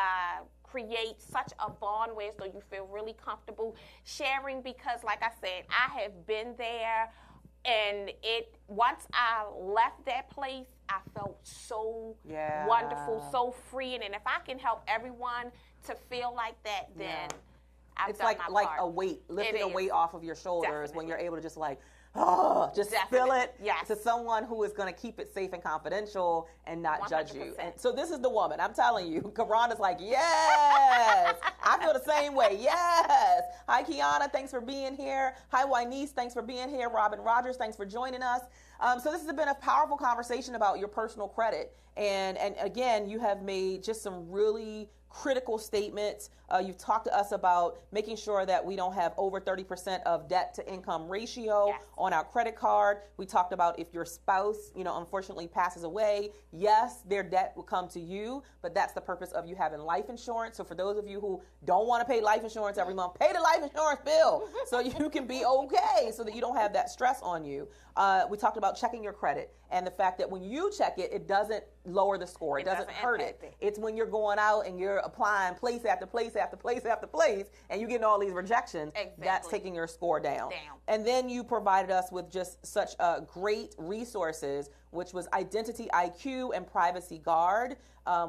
create such a bond where so you feel really comfortable sharing because, like I said, I have been there. And once I left that place, I felt so wonderful, so freeing. And if I can help everyone to feel like that, then I've done my part. A weight, lifting a weight off of your shoulders when you're able to just just spill it to someone who is going to keep it safe and confidential and not 100%. Judge you. And so this is the woman. I'm telling you, Karan is like, yes. I feel the same way. Yes. Hi, Kiana. Thanks for being here. Hi, Wynese. Thanks for being here. Robin Rogers, thanks for joining us. So this has been a powerful conversation about your personal credit. And again, you have made just some really critical statements. You've talked to us about making sure that we don't have over 30% of debt to income ratio on our credit card. We talked about if your spouse, unfortunately passes away, yes, their debt will come to you, but that's the purpose of you having life insurance. So for those of you who don't want to pay life insurance every month, pay the life insurance bill so you can be okay, so that you don't have that stress on you. We talked about checking your credit and the fact that when you check it, it doesn't lower the score. It doesn't hurt it. It's when you're going out and you're applying place after place after place after place and you're getting all these rejections, that's taking your score down. And then you provided us with just such great resources, which was Identity IQ and Privacy Guard,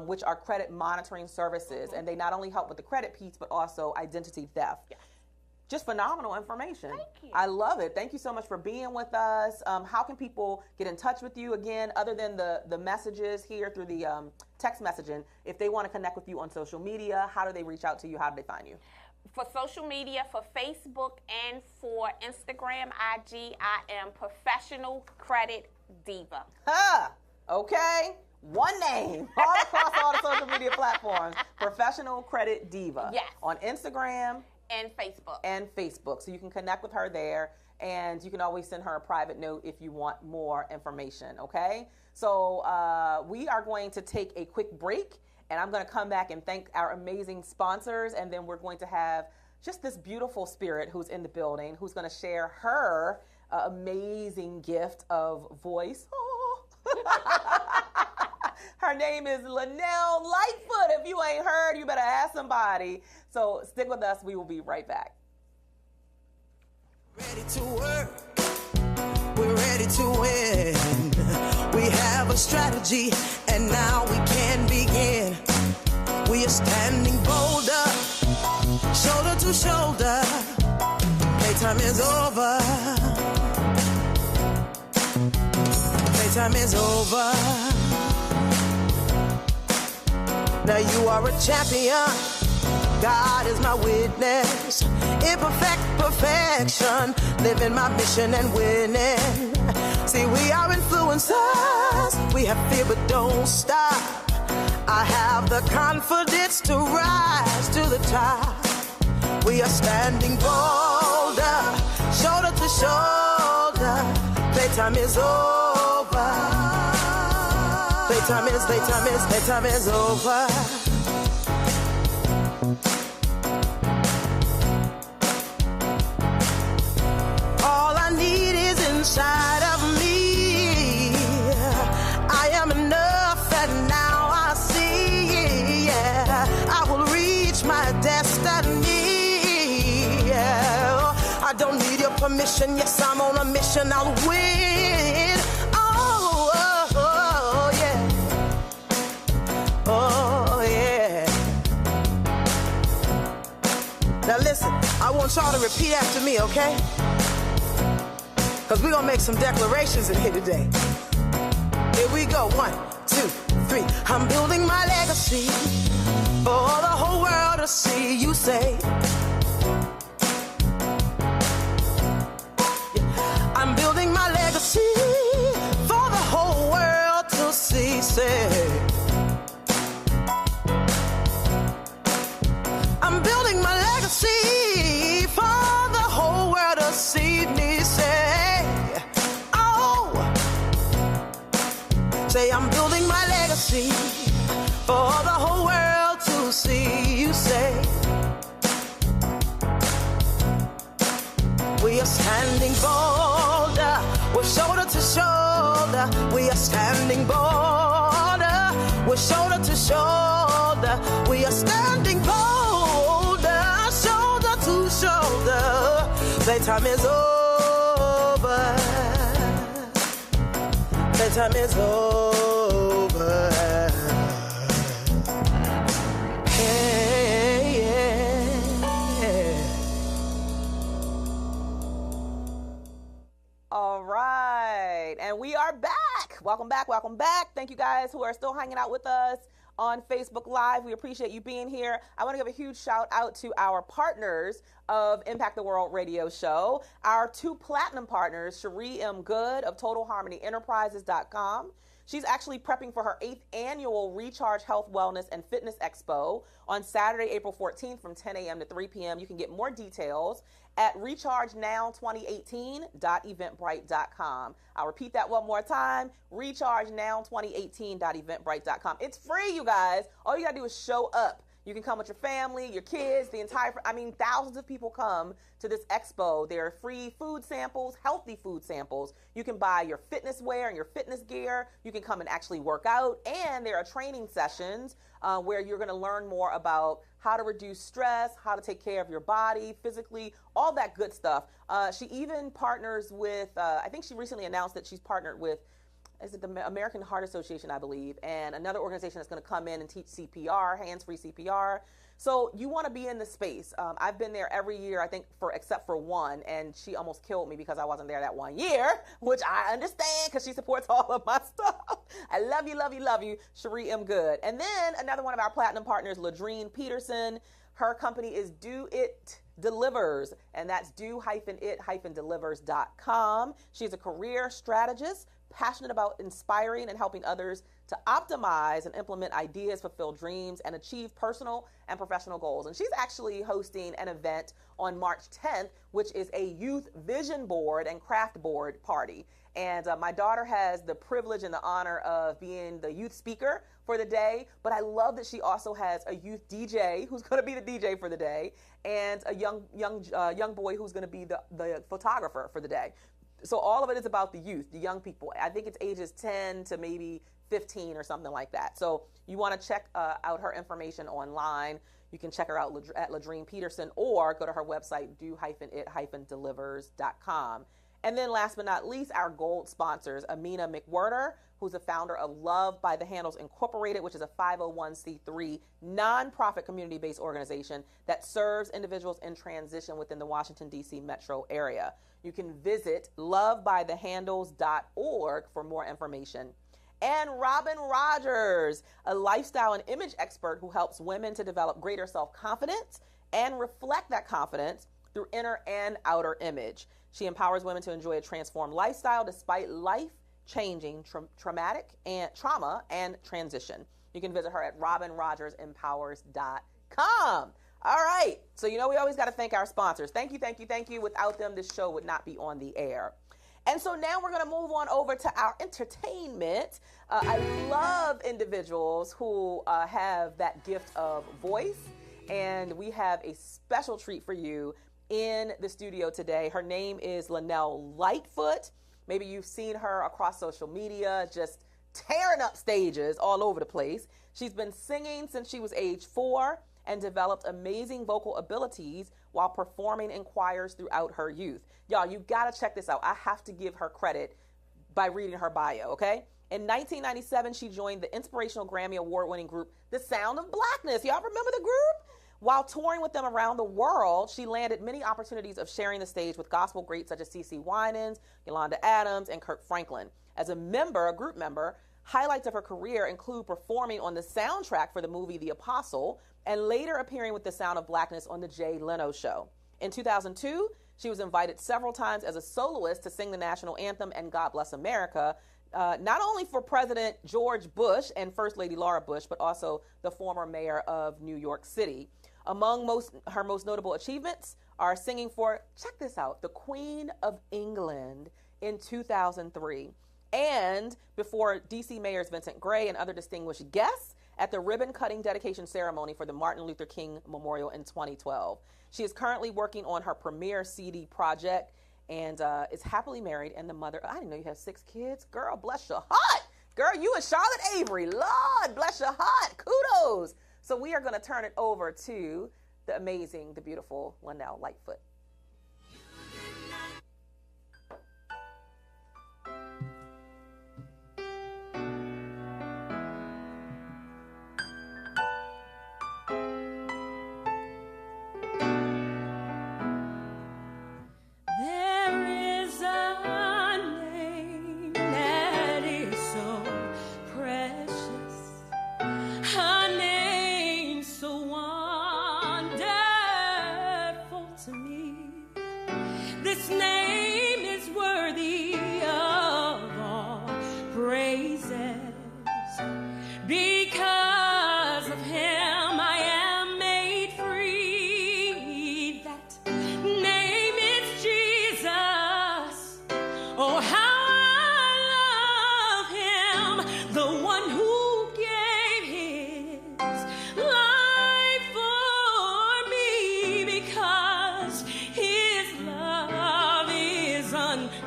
which are credit monitoring services. And they not only help with the credit piece, but also identity theft. Just phenomenal information. Thank you. I love it. Thank you so much for being with us. How can people get in touch with you again, other than the messages here through the text messaging? If they want to connect with you on social media, how do they reach out to you? How do they find you? For social media, for Facebook and for Instagram, IG, I am Professional Credit Diva. Okay. One name all across all the social media platforms. Professional Credit Diva. Yes. On Instagram. And Facebook. So you can connect with her there, and you can always send her a private note if you want more information, okay? So we are going to take a quick break, and I'm going to come back and thank our amazing sponsors, and then we're going to have just this beautiful spirit who's in the building, who's going to share her amazing gift of voice. Her name is Wanda Lightfoot. If you ain't heard, you better ask somebody. So stick with us. We will be right back. Ready to work. We're ready to win. We have a strategy, and now we can begin. We are standing bolder, shoulder to shoulder. Playtime is over. Playtime is over. Now you are a champion. God is my witness. Imperfect perfection. Living my mission and winning. See, we are influencers. We have fear but don't stop. I have the confidence to rise to the top. We are standing bolder, shoulder to shoulder. Playtime is over. Playtime is over. All I need is inside of me. I am enough, and now I see. Yeah, I will reach my destiny. Yeah, I don't need your permission. Yes, I'm on a mission. I'll win. Now listen, I want y'all to repeat after me, okay? Because we're going to make some declarations in here today. Here we go. 1, 2, 3. I'm building my legacy for the whole world to see. You say, I'm building my legacy for the whole world to see. Say, I'm building my legacy for the whole world to see me. Say, oh, say I'm building my legacy for the whole world to see. You say, we are standing bold, we're shoulder to shoulder. We are standing bold, we're shoulder to shoulder. We are standing bold, shoulder to shoulder. Playtime is over. Playtime is over. Hey, yeah. All right, and we are back. Welcome back, welcome back. Thank you guys who are still hanging out with us on Facebook Live. We appreciate you being here. I want to give a huge shout out to our partners of Impact the World Radio Show. Our 2 platinum partners, Cheryl M. Good of TotalHarmonyEnterprises.com. She's actually prepping for her 8th annual Recharge Health, Wellness, and Fitness Expo on Saturday, April 14th from 10 a.m. to 3 p.m. You can get more details at rechargenow2018.eventbrite.com. I'll repeat that one more time, rechargenow2018.eventbrite.com. It's free, you guys. All you got to do is show up. You can come with your family, your kids, thousands of people come to this expo. There are free food samples, healthy food samples. You can buy your fitness wear and your fitness gear. You can come and actually work out. And there are training sessions where you're going to learn more about how to reduce stress, how to take care of your body physically, all that good stuff. She even partners with, I think she recently announced that she's partnered with, is it the American Heart Association, I believe, and another organization that's going to come in and teach CPR, hands-free CPR. So you want to be in the space. I've been there every year, I think, except for one, and she almost killed me because I wasn't there that one year, which I understand because she supports all of my stuff. I love you, love you, love you, Cherie M. Good. And then another one of our platinum partners, Ladrine Peterson. Her company is Do It Delivers, and that's do-it-delivers.com. She's a career strategist, passionate about inspiring and helping others to optimize and implement ideas, fulfill dreams, and achieve personal and professional goals. And she's actually hosting an event on March 10th, which is a youth vision board and craft board party. And my daughter has the privilege and the honor of being the youth speaker for the day, but I love that she also has a youth DJ who's going to be the DJ for the day, and a young boy who's going to be the photographer for the day. So all of it is about the youth, the young people. I think it's ages 10 to maybe 15 or something like that. So you want to check out her information online. You can check her out at Ladrine Peterson, or go to her website, do-it-delivers.com. And then last but not least, our gold sponsors, Amina McWhirter, who's the founder of Love by the Handles Incorporated, which is a 501c3 nonprofit community-based organization that serves individuals in transition within the Washington, D.C. metro area. You can visit lovebythehandles.org for more information. And Robin Rogers, a lifestyle and image expert who helps women to develop greater self-confidence and reflect that confidence through inner and outer image. She empowers women to enjoy a transformed lifestyle despite life-changing trauma and transition. You can visit her at robinrogersempowers.com. All right. So, we always got to thank our sponsors. Thank you, thank you, thank you. Without them, this show would not be on the air. And so now we're going to move on over to our entertainment. I love individuals who have that gift of voice. And we have a special treat for you in the studio today. Her name is Wanda Lightfoot. Maybe you've seen her across social media, just tearing up stages all over the place. She's been singing since she was age 4 and developed amazing vocal abilities while performing in choirs throughout her youth. Y'all, you gotta check this out. I have to give her credit by reading her bio, okay? In 1997, she joined the inspirational Grammy Award-winning group, The Sound of Blackness. Y'all remember the group? While touring with them around the world, she landed many opportunities of sharing the stage with gospel greats such as CeCe Winans, Yolanda Adams, and Kirk Franklin. As a group member, Highlights of her career include performing on the soundtrack for the movie The Apostle and later appearing with The Sound of Blackness on The Jay Leno Show. In 2002, she was invited several times as a soloist to sing the national anthem and God Bless America, not only for President George Bush and First Lady Laura Bush, but also the former mayor of New York City. Among her most notable achievements are singing for, check this out, the Queen of England in 2003. And before D.C. mayors Vincent Gray and other distinguished guests at the ribbon-cutting dedication ceremony for the Martin Luther King Memorial in 2012. She is currently working on her premiere CD project and is happily married and the mother. I didn't know you have 6 kids. Girl, bless your heart. Girl, you and Charlotte Avery. Lord, bless your heart. Kudos. So we are going to turn it over to the amazing, the beautiful Wanda Lightfoot.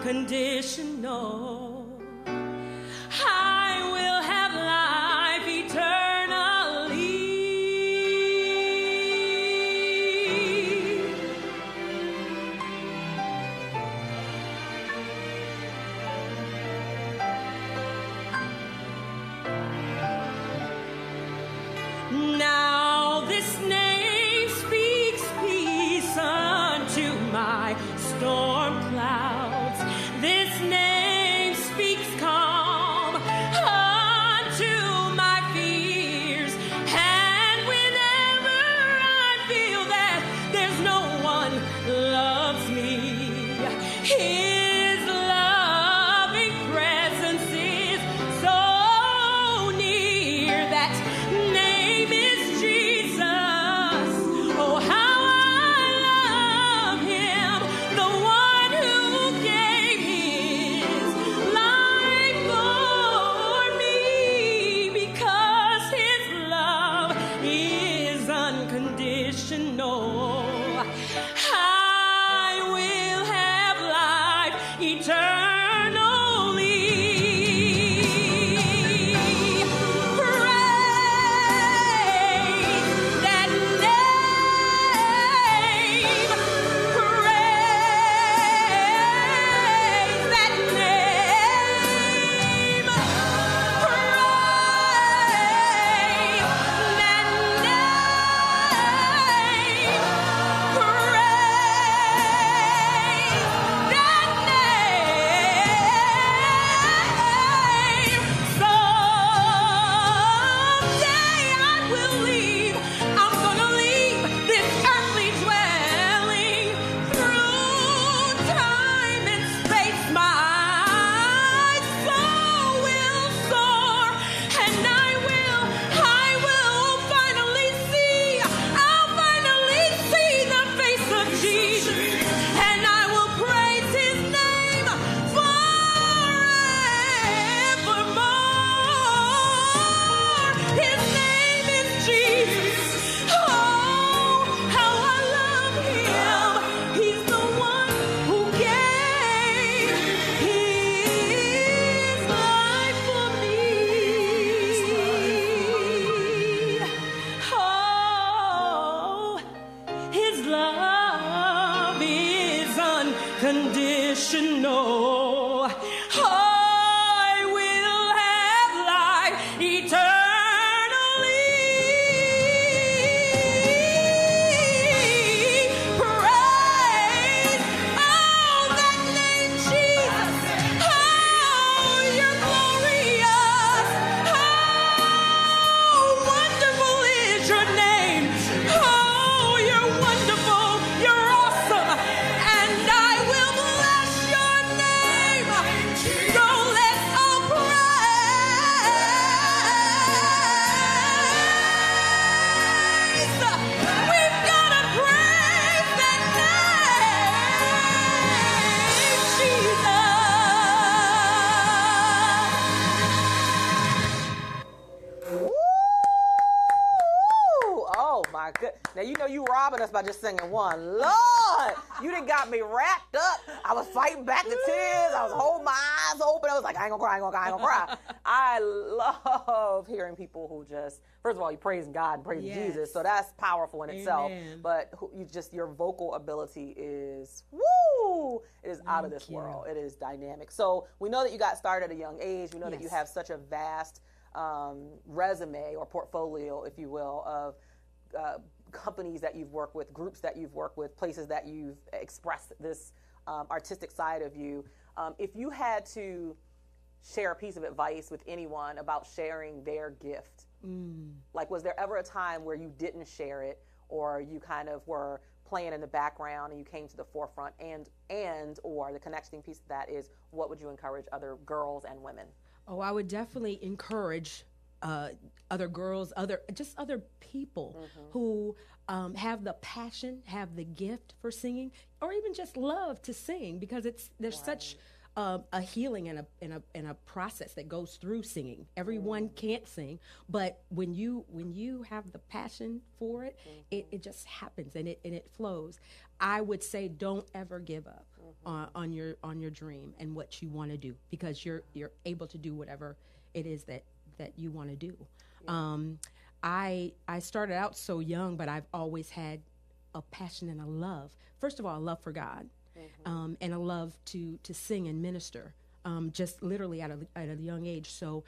Conditional. I will have life eternally. Now this name speaks peace unto my storm clouds. This name speaks calm unto my fears. And whenever I feel that there's no one loves me, His loving presence is so near. That name is Jesus. Oh, how I love Him, the one who gave His life for me, because His love is unconditional. I will have life eternally. Praise that name. Praise that name. Praise that Someday I will leave. I'm gonna leave this earthly dwelling. Through time and space, my soul will soar, and I will finally see. I'll finally see the face of Jesus, and I will praise His name forevermore. His name is Jesus. Oh, how I love Him. He's the one who gave His life for me. Oh, His love is unconditional. I will have life eternally. Praise, oh, that name Jesus. Oh, you're glorious. my goodness. Now, you know you robbing us by just singing one. Lord, you done got me wrapped up. I was fighting back the tears. I was holding my eyes open. I was like, I ain't gonna cry, I ain't gonna cry. I love hearing people who just, first of all, you praising God and praising Jesus. So that's powerful in itself. But your vocal ability is, woo, it is out of this world. It is dynamic. So we know that you got started at a young age. We know that you have such a vast resume or portfolio, if you will, of companies that you've worked with, groups that you've worked with, places that you've expressed this artistic side of you. If you had to share a piece of advice with anyone about sharing their gift, like was there ever a time where you didn't share it, or you kind of were playing in the background and you came to the forefront, and or the connecting piece of that is, what would you encourage other girls and women? Oh, I would definitely encourage other girls, other people who have the passion, have the gift for singing, or even just love to sing, because there's such a healing and a process that goes through singing. Everyone can't sing, but when you have the passion for it, it just happens and it flows. I would say don't ever give up on your dream and what you want to do, because you're able to do whatever it is that you want to do. I started out so young, but I've always had a passion and a love. First of all, a love for God. And a love to sing and minister, just literally at a young age. So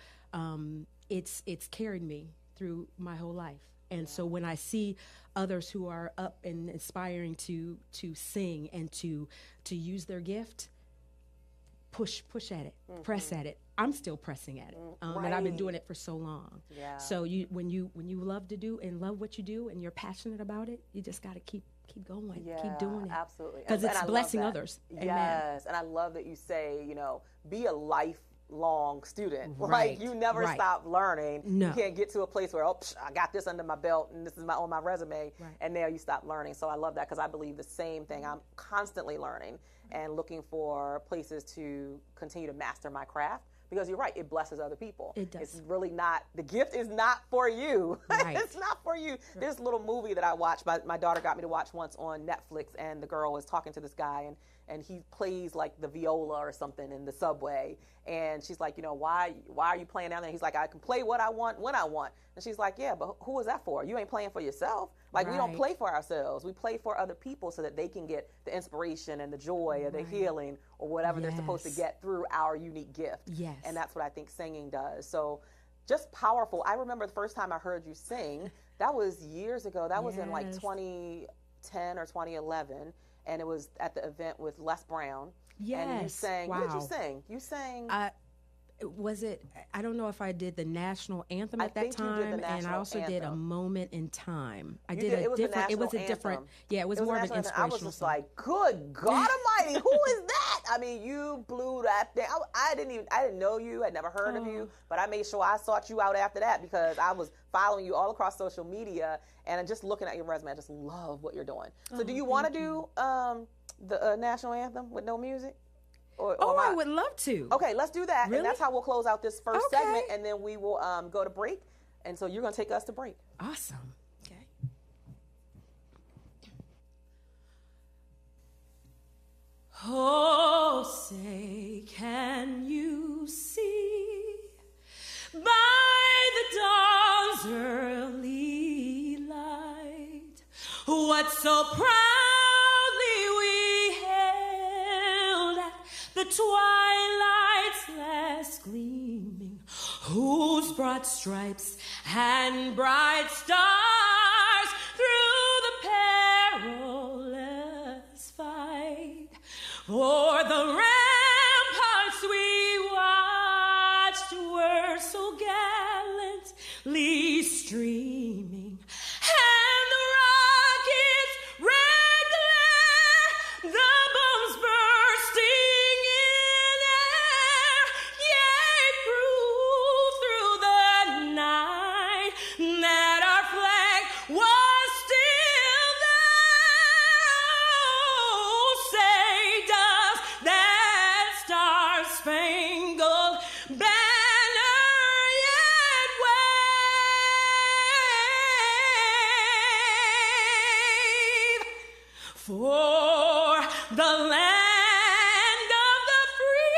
it's carried me through my whole life. And so when I see others who are up and aspiring to sing and to use their gift, push at it, press at it. I'm still pressing at it, and I've been doing it for so long. So when you love to do and love what you do and you're passionate about it, you just got to keep going, keep doing it. Absolutely. Because it's blessing others. Amen. Yes, and I love that you say, be a lifelong student. Right. Like, you never stop learning. No. You can't get to a place where, I got this under my belt and this is on my resume, and now you stop learning. So I love that, because I believe the same thing. I'm constantly learning and looking for places to continue to master my craft. Because you're right, it blesses other people. It does. It's really not, the gift is not for you. Right. It's not for you. This little movie that I watched, my daughter got me to watch once on Netflix, and the girl was talking to this guy, and he plays like the viola or something in the subway. And she's like, why are you playing down there? He's like, I can play what I want when I want. And she's like, yeah, but who is that for? You ain't playing for yourself. Like, we don't play for ourselves. We play for other people so that they can get the inspiration and the joy or the healing or whatever they're supposed to get through our unique gift. Yes. And that's what I think singing does. So just powerful. I remember the first time I heard you sing, that was years ago. That was in like 2010 or 2011. And it was at the event with Les Brown. Yes. And you sang, wow. What did you sing? You sang. I don't know if I did the national anthem at that time, and I also did a moment in time. It was more of an inspirational I was just song. like, good God Almighty, who is that? I mean, you blew that thing. I didn't know you. I'd never heard of you, but I made sure I sought you out after that, because I was following you all across social media, and just looking at your resume, I just love what you're doing. So do you want to do the national anthem with no music? I would love to. Okay, let's do that. Really? And that's how we'll close out this first segment, and then we will go to break. And so you're going to take us to break. Awesome. Okay. Oh, say, can you see by the dawn's early light what so proudly we hailed at the twilight's last gleaming, whose broad stripes and bright stars through the perilous fight o'er the ramparts we watched were so gallantly streaming, and the rockets' red glare, the bombs bursting in air, yea, prove through the night that our flag was still there. Oh, say, does that star-spangled banner yet for the land of the free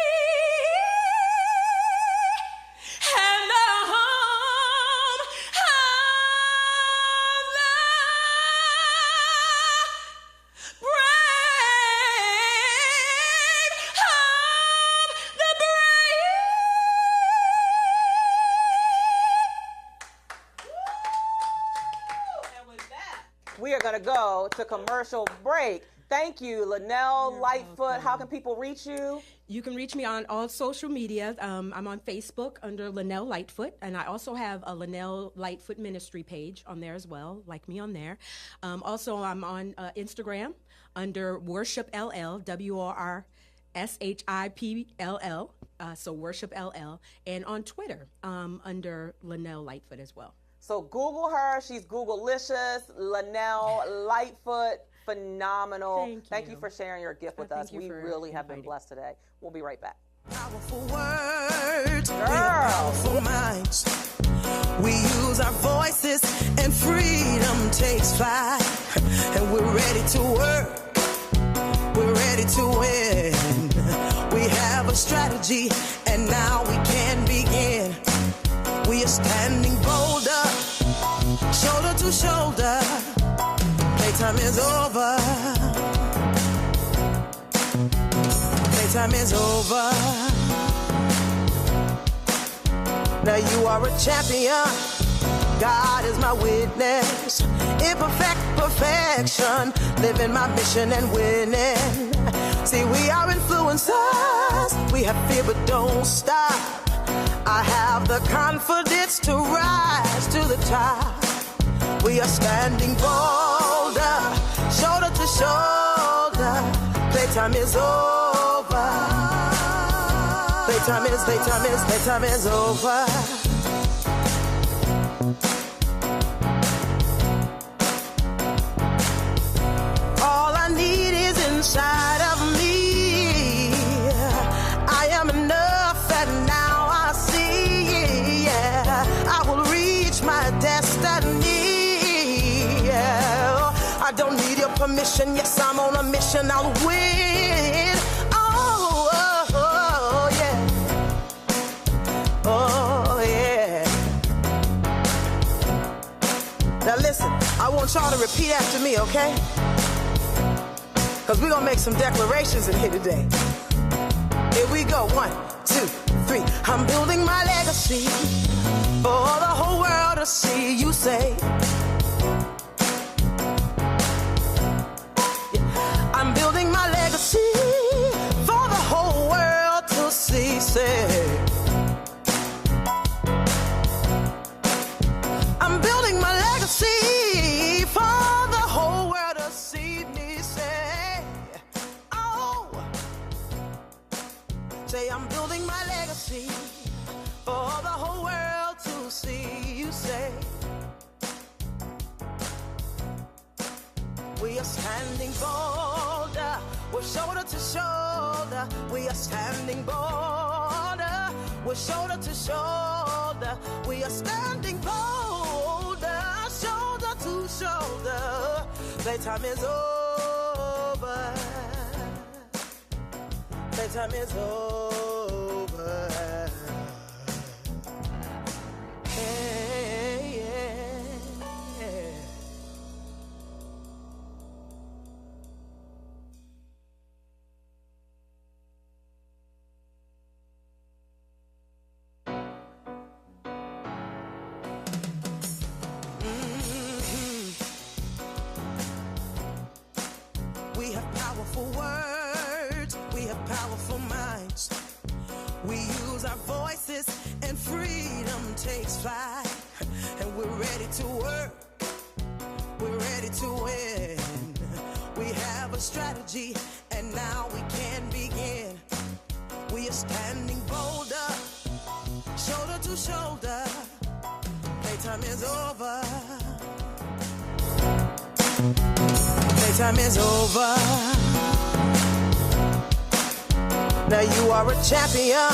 and the home of the brave, of the brave. And with that, we are going to go to commercial break. Thank you, Linnell Lightfoot. How can people reach you? You can reach me on all social media. I'm on Facebook under Linnell Lightfoot, and I also have a Linnell Lightfoot ministry page on there as well. Like me on there. Also, I'm on Instagram under Worship LL, WORSHIPLL, so Worship LL, and on Twitter under Linnell Lightfoot as well. So Google her. She's Googleicious. Linnell Lightfoot. Phenomenal. Thank you for sharing your gift with us. We really have been blessed today. We'll be right back. Powerful words, Girl. powerful minds. We use our voices and freedom takes flight. And we're ready to work. We're ready to win. We have a strategy and now we can begin. We are standing bolder, shoulder to shoulder. Playtime is over. Playtime is over. Now you are a champion. God is my witness. Imperfect perfection. Living my mission and winning. See, we are influencers. We have fear but don't stop. I have the confidence to rise to the top. We are standing bolder, shoulder to shoulder. Playtime is over. Playtime is over. All I need is inside of me. I am enough and now I see. Yeah, I will reach my destiny. I don't need your permission. Yes, I'm on a mission. I'll win. Oh, oh, oh, yeah. Oh, yeah. Now listen, I want y'all to repeat after me, okay? Because we're going to make some declarations in here today. Here we go. 1, 2, 3. I'm building my legacy for the whole world to see. You say, I'm building my legacy for the whole world to see. Say, I'm building my legacy for the whole world to see me. Say, oh, say I'm building my legacy for the whole world to see. You say, we are standing bolder, we're shoulder to shoulder. We are standing bolder, we're shoulder to shoulder. We are standing bolder, shoulder to shoulder. Playtime is over. Playtime is over. Hey, yeah, yeah. We have powerful words, we have powerful minds. We use our voices and freedom takes flight. And we're ready to work, we're ready to win. We have a strategy and now we can begin. We are standing bolder, shoulder to shoulder. Playtime is over. Playtime is over. Now you are a champion.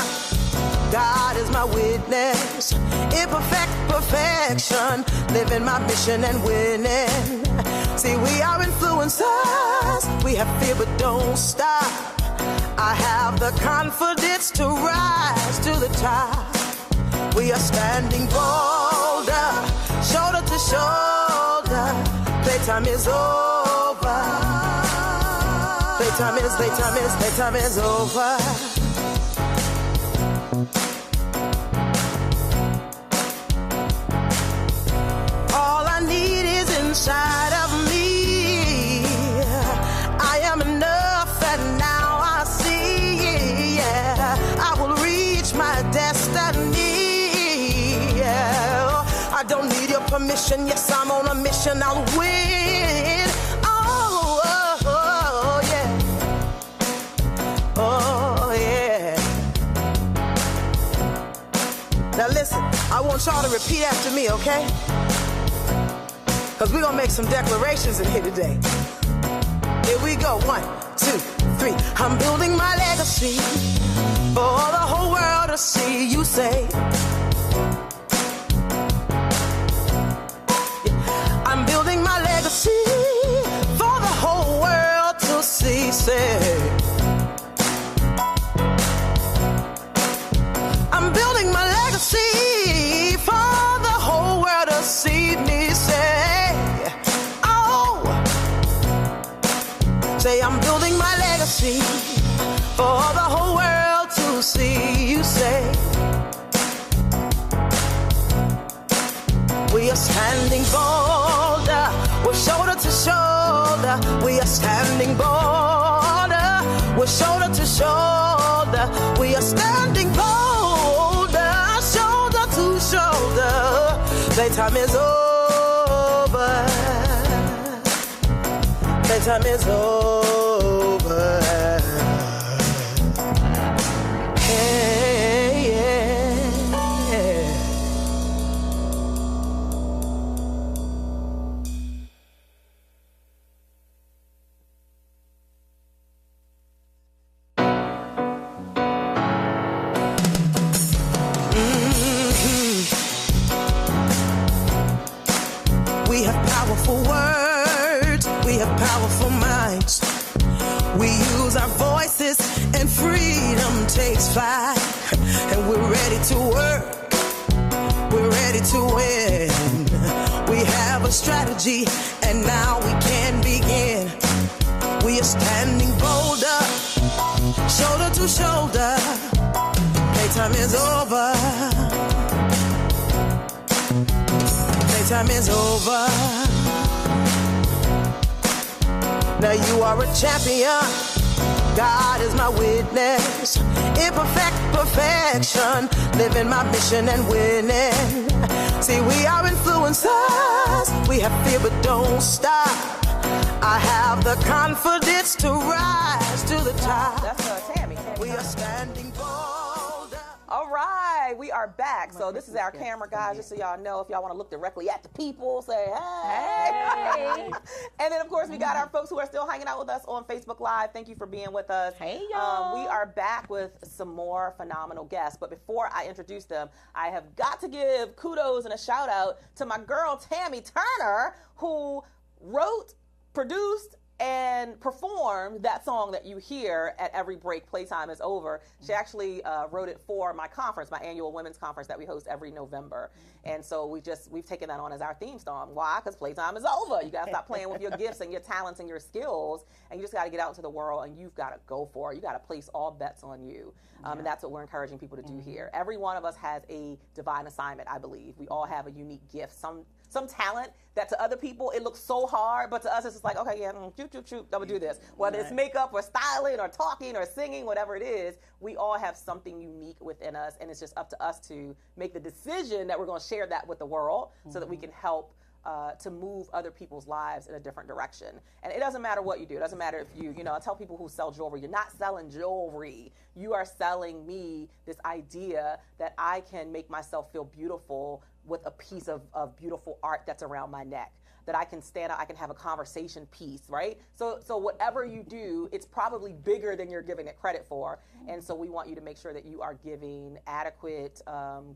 God is my witness. Imperfect perfection, living my mission and winning. See, we are influencers. We have fear but don't stop. I have the confidence to rise to the top. We are standing bolder, shoulder to shoulder. Playtime is over. Playtime is over. All I need is inside of me. I am enough and now I see, yeah. I will reach my destiny, yeah. I don't need your permission, yes, I'm on a mission, I'll win. Oh, oh, oh yeah. Oh, yeah. Now listen, I want y'all to repeat after me, okay? Because we're going to make some declarations in here today. Here we go. 1, 2, 3. I'm building my legacy for the whole world to see. You say, I'm building my legacy for the whole world to see. Say, I'm building my legacy for the whole world to see me. Say, I'm building my legacy for the whole world to see. You say, we are standing bolder, we're shoulder to shoulder. We are standing bolder, we're shoulder to shoulder. We are standing bolder, shoulder to shoulder. Playtime is over. Playtime is over. Hey, yeah, yeah. We have powerful words. We have powerful minds. We use our voices and freedom takes flight. And we're ready to work. We're ready to win. We have a strategy and now we can begin. We are standing bolder, shoulder to shoulder. Playtime is over. Playtime is over. Now you are a champion. God is my witness. Imperfect perfection, living my mission and winning. See, we are influencers. We have fear but don't stop. I have the confidence to rise to the top. That's Tammy. We are standing bold. All right, we are back. So this is our camera, guys, just so y'all know. If y'all want to look directly at the people, say, hey. And then, of course, we got our folks who are still hanging out with us on Facebook Live. Thank you for being with us. Hey, y'all. We are back with some more phenomenal guests. But before I introduce them, I have got to give kudos and a shout out to my girl, Tammy Turner, who wrote, produced, and performed that song that you hear at every break, Playtime is Over. She actually wrote it for my conference, my annual women's conference that we host every November. And so we've taken that on as our theme song. Why? Because playtime is over. You got to stop playing with your gifts and your talents and your skills, and you just got to get out into the world, and you've got to go for it. You got to place all bets on you. And that's what we're encouraging people to do here. Every one of us has a divine assignment, I believe. We all have a unique gift, some talent that to other people, it looks so hard, but to us, it's just like, okay, yeah, shoot, I'm gonna do this. Whether it's makeup or styling or talking or singing, whatever it is, we all have something unique within us, and it's just up to us to make the decision that we're gonna share that with the world so that we can help to move other people's lives in a different direction. And it doesn't matter what you do. It doesn't matter if I tell people who sell jewelry, you're not selling jewelry. You are selling me this idea that I can make myself feel beautiful with a piece of beautiful art that's around my neck. that I can stand out, I can have a conversation piece, right? So whatever you do, it's probably bigger than you're giving it credit for. And so we want you to make sure that you are giving adequate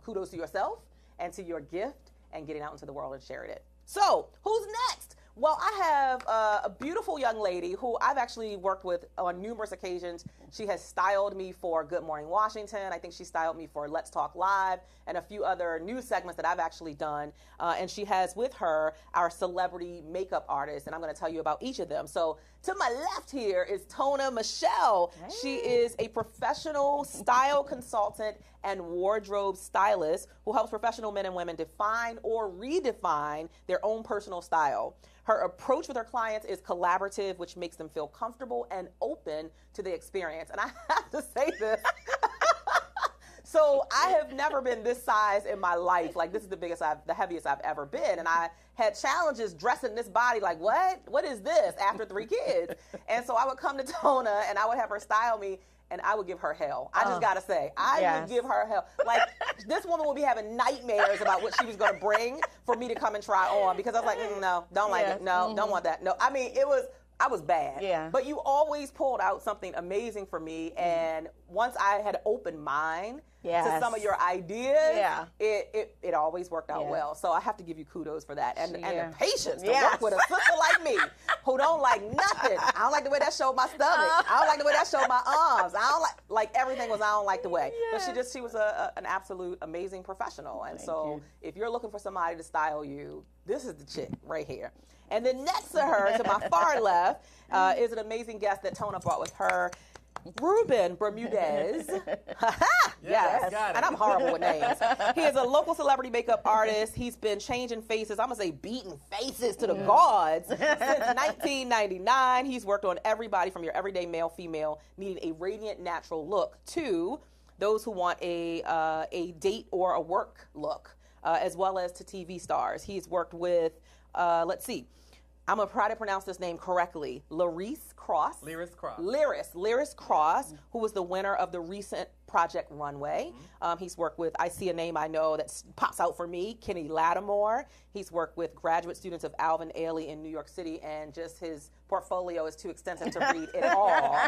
kudos to yourself and to your gift and getting out into the world and sharing it. So who's next? Well, I have a beautiful young lady who I've actually worked with on numerous occasions. She has styled me for Good Morning Washington. I think she styled me for Let's Talk Live and a few other news segments that I've actually done. And she has with her our celebrity makeup artist, and I'm going to tell you about each of them. So to my left here is Tona Michelle. Hey. She is a professional style consultant and wardrobe stylist who helps professional men and women define or redefine their own personal style. Her approach with her clients is collaborative, which makes them feel comfortable and open to the experience. And I have to say this. So I have never been this size in my life. Like, this is the heaviest I've ever been. And I had challenges dressing this body like, what is this after 3 kids? And so I would come to Tona and I would have her style me. And I would give her hell. I just gotta say, I would give her hell. Like, this woman would be having nightmares about what she was gonna bring for me to come and try on, because I was like, no, don't like it. No, don't want that. No, I mean, I was bad. Yeah. But you always pulled out something amazing for me. And once I had opened mine to some of your ideas, it always worked out well. So I have to give you kudos for that. And the patience to work with a sister like me who don't like nothing. I don't like the way that showed my stomach. I don't like the way that showed my arms. I don't like everything was, I don't like the way. But she was an absolute amazing professional. And if you're looking for somebody to style you, this is the chick right here. And then next to her, to my far left, is an amazing guest that Tona brought with her, Ruben Bermudez. Yes. And I'm horrible with names. He is a local celebrity makeup artist. He's been changing faces, I'm going to say beating faces to the gods since 1999. He's worked on everybody from your everyday male, female, needing a radiant, natural look to those who want a date or a work look, as well as to TV stars. He's worked with, let's see, I'm going to try to pronounce this name correctly. Lyris Cross, who was the winner of the recent Project Runway. He's worked with, I see a name I know that pops out for me, Kenny Lattimore. He's worked with graduate students of Alvin Ailey in New York City, and just his portfolio is too extensive to read it all.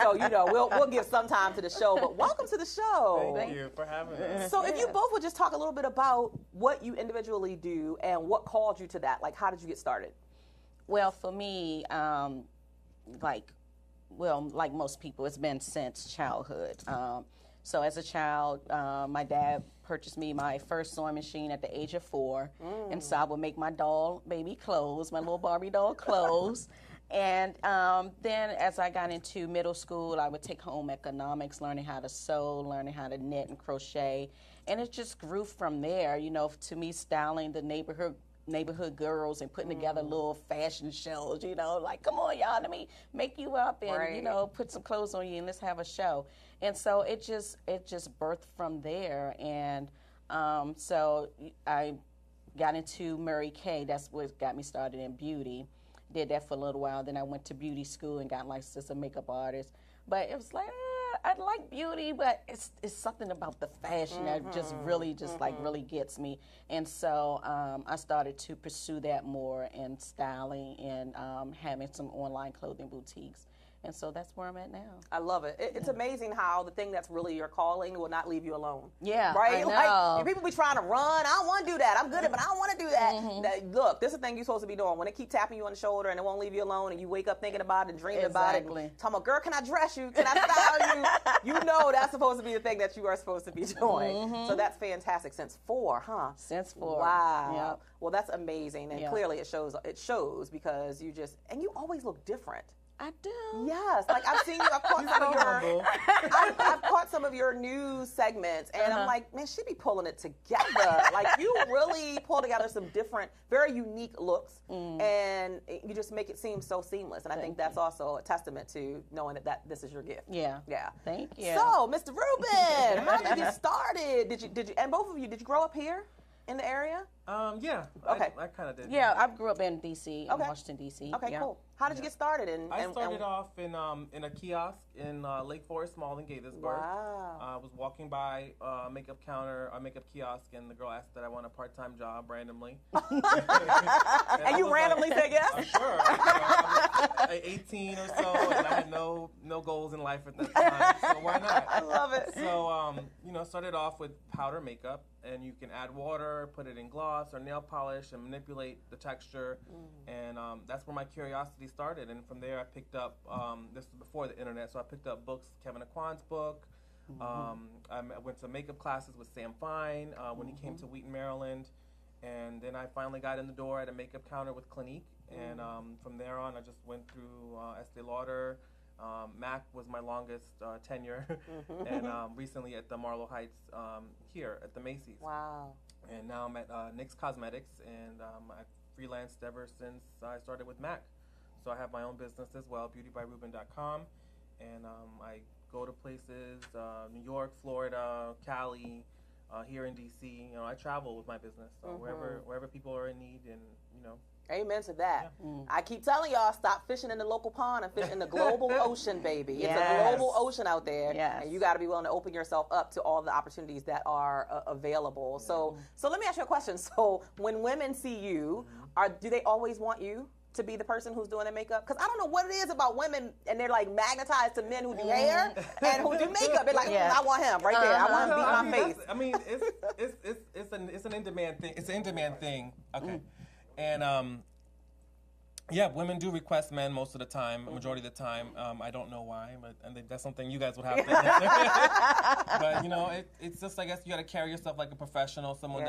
So, we'll give some time to the show, but welcome to the show. Thank you for having us. So if you both would just talk a little bit about what you individually do and what called you to that, like how did you get started? Well, for me, like most people, it's been since childhood. So as a child, my dad purchased me my first sewing machine at the age of 4. And so I would make my doll baby clothes, my little Barbie doll clothes. And then as I got into middle school, I would take home economics, learning how to sew, learning how to knit and crochet. And it just grew from there, to me, styling the neighborhood girls and putting together little fashion shows, like, come on, y'all, let me make you up and, put some clothes on you and let's have a show. And so it just birthed from there. And so I got into Mary Kay. That's what got me started in beauty. Did that for a little while. Then I went to beauty school and got licensed as a makeup artist. But it was like, I like beauty, but it's something about the fashion that just really gets me. And so I started to pursue that more in styling and having some online clothing boutiques. And so that's where I'm at now. I love it. It's amazing how the thing that's really your calling will not leave you alone. Yeah, right? I know. Like, people be trying to run. I don't want to do that. I'm good at it, but I don't want to do that. Look, this is the thing you're supposed to be doing. When it keep tapping you on the shoulder and it won't leave you alone and you wake up thinking about it and dreaming about it. And talking about, girl, can I dress you? Can I style you? That's supposed to be the thing that you are supposed to be doing. So that's fantastic. Since 4, huh? Since 4. Wow. Yep. Well, that's amazing. And clearly it shows because you always look different. I do. Yes, like I've seen you. I've caught some of your news segments, and I'm like, man, she be pulling it together. Like you really pull together some different, very unique looks, and you just make it seem so seamless. And I think that's also a testament to knowing that this is your gift. Yeah. Thank you. So, Mr. Ruben, how did you get started? Did you? And both of you, did you grow up here? in the area? Yeah. Okay. I kind of did. Yeah, I grew up in D.C., in Okay. Washington, D.C. Okay, yeah. cool. How did you get started? I started off in a kiosk in Lake Forest Mall in Gaithersburg. Wow. I was walking by a makeup counter, a makeup kiosk, and the girl asked that I want a part-time job randomly. And you randomly said yes? Sure. I was 18 or so, and I had no goals in life at that time, so why not? I love it. So, started off with powder makeup, and you can add water, put it in gloss or nail polish, and manipulate the texture. And that's where my curiosity started. And from there, I picked up, this was before the internet, so I picked up books, Kevin Aquan's book. I went to makeup classes with Sam Fine when he came to Wheaton, Maryland. And then I finally got in the door at a makeup counter with Clinique. And from there on, I just went through Estee Lauder. MAC was my longest tenure, and recently at the Marlow Heights here at the Macy's. Wow. And now I'm at NYX Cosmetics, and I've freelanced ever since I started with MAC. So I have my own business as well, beautybyruben.com, and I go to places, New York, Florida, Cali, here in DC. I travel with my business, so wherever people are in need, and amen to that. Yeah. I keep telling y'all, stop fishing in the local pond and fish in the global ocean, baby. Yes. It's a global ocean out there, and you got to be willing to open yourself up to all the opportunities that are available. So let me ask you a question. So when women see you, do they always want you to be the person who's doing their makeup? Because I don't know what it is about women, and they're like magnetized to men who do hair and who do makeup. They're like, I want him right there. I want him to beat my face. I mean, it's an in-demand thing. It's an in-demand thing. Okay. And, women do request men most of the time, majority of the time. I don't know why, but that's something you guys would have to answer. But, it's just, I guess, you got to carry yourself like a professional, someone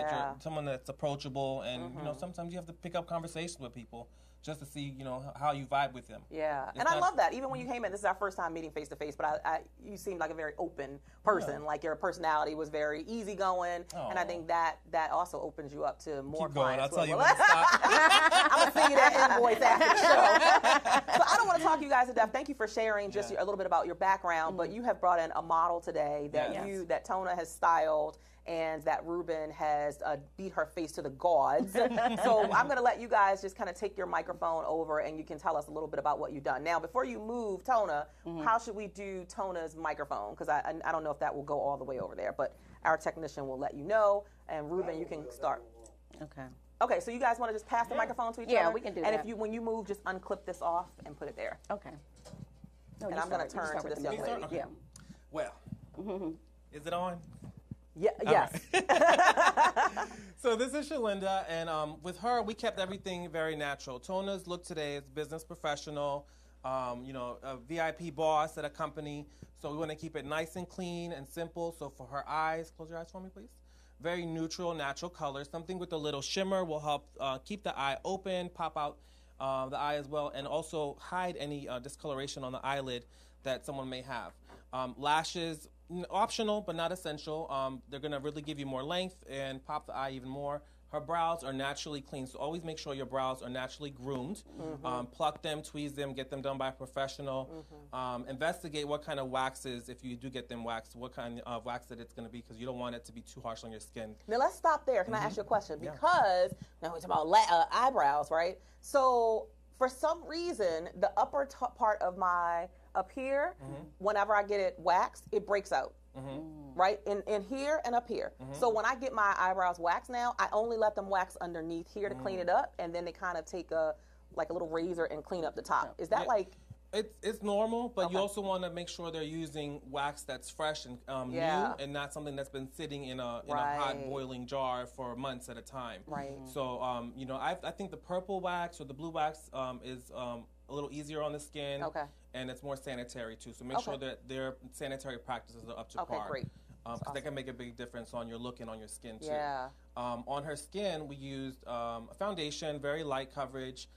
that's approachable. And, sometimes you have to pick up conversations with people just to see, how you vibe with them. Yeah, and I love that. Even when you came in, this is our first time meeting face to face, but you seemed like a very open person. Yeah. Like your personality was very easygoing, and I think that also opens you up to more Keep going. clients. I'll tell you when to stop. I'm gonna see you that invoice after the show. So I don't want to talk you guys to death. Thank you for sharing just a little bit about your background, but you have brought in a model today that that Tona has styled, and that Ruben has beat her face to the gods. So I'm going to let you guys just kind of take your microphone over, and you can tell us a little bit about what you've done. Now, before you move, Tona, how should we do Tona's microphone? Because I don't know if that will go all the way over there, but our technician will let you know. And Ruben, you can start. Okay, so you guys want to just pass the microphone to each other? Yeah, we can do that. And when you move, just unclip this off and put it there. Okay. No, and I'm going to turn to this young lady. Yeah. Well, is it on? Yeah. Yes. Right. So this is Shalinda, and with her, we kept everything very natural. Tona's look today is business professional, a VIP boss at a company. So we want to keep it nice and clean and simple. So for her eyes, close your eyes for me, please. Very neutral, natural colors. Something with a little shimmer will help keep the eye open, pop out the eye as well, and also hide any discoloration on the eyelid that someone may have. Lashes, optional but not essential. They're going to really give you more length and pop the eye even more. Her brows are naturally clean, so always make sure your brows are naturally groomed. Pluck them, tweeze them, get them done by a professional. Investigate what kind of waxes, if you do get them waxed, what kind of wax that it's going to be, because you don't want it to be too harsh on your skin. Now let's stop there. Can I ask you a question? Because now we're talking about eyebrows, right? So for some reason, the upper part of my up here, whenever I get it waxed, it breaks out. Right? In here and up here. So when I get my eyebrows waxed now, I only let them wax underneath here to clean it up, and then they kind of take a little razor and clean up the top. Is that like... It's normal, but you also want to make sure they're using wax that's fresh and new, and not something that's been sitting in a hot boiling jar for months at a time. Right. So I think the purple wax or the blue wax is a little easier on the skin. Okay. And it's more sanitary too. So make sure that their sanitary practices are up to par. Okay, great. Because that can make a big difference on your look and on your skin too. Yeah. On her skin, we used a foundation, very light coverage.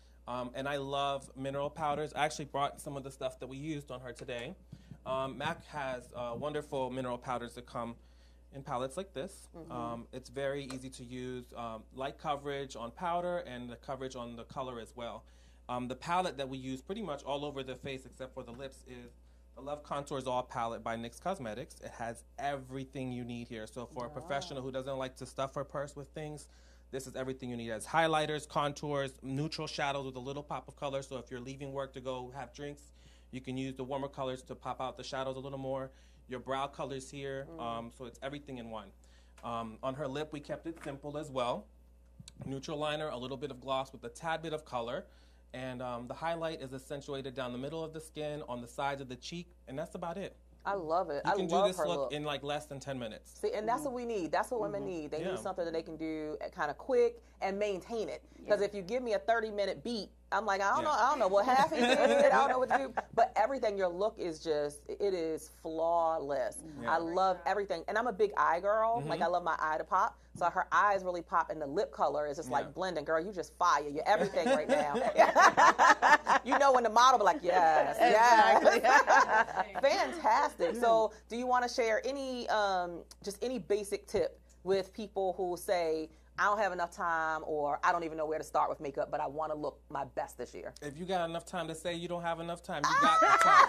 And I love mineral powders. I actually brought some of the stuff that we used on her today. MAC has wonderful mineral powders that come in palettes like this. It's very easy to use, light coverage on powder and the coverage on the color as well. The palette that we use pretty much all over the face except for the lips is I love Contours All Palette by NYX Cosmetics. It has everything you need here. So for a professional who doesn't like to stuff her purse with things, this is everything you need. It has highlighters, contours, neutral shadows with a little pop of color. So if you're leaving work to go have drinks, you can use the warmer colors to pop out the shadows a little more. Your brow colors here, so it's everything in one. On her lip, we kept it simple as well. Neutral liner, a little bit of gloss with a tad bit of color. And the highlight is accentuated down the middle of the skin, on the sides of the cheek, and that's about it. I love it. You can do this her look in like less than 10 minutes. See, and that's what we need. That's what women need. They need something that they can do kind of quick and maintain it. Because if you give me a 30-minute beat, I'm like, I don't know. Well, half is it. I don't know what to do. But everything, your look is just, it is flawless. I love everything. And I'm a big eye girl. Like, I love my eye to pop. So her eyes really pop, and the lip color is just like blending. Girl, you just fire. You're everything right now. You know when the model be like, yes. Fantastic. So do you want to share any, just any basic tip with people who say, I don't have enough time, or I don't even know where to start with makeup, but I want to look my best this year? If you got enough time to say you don't have enough time, you got the time.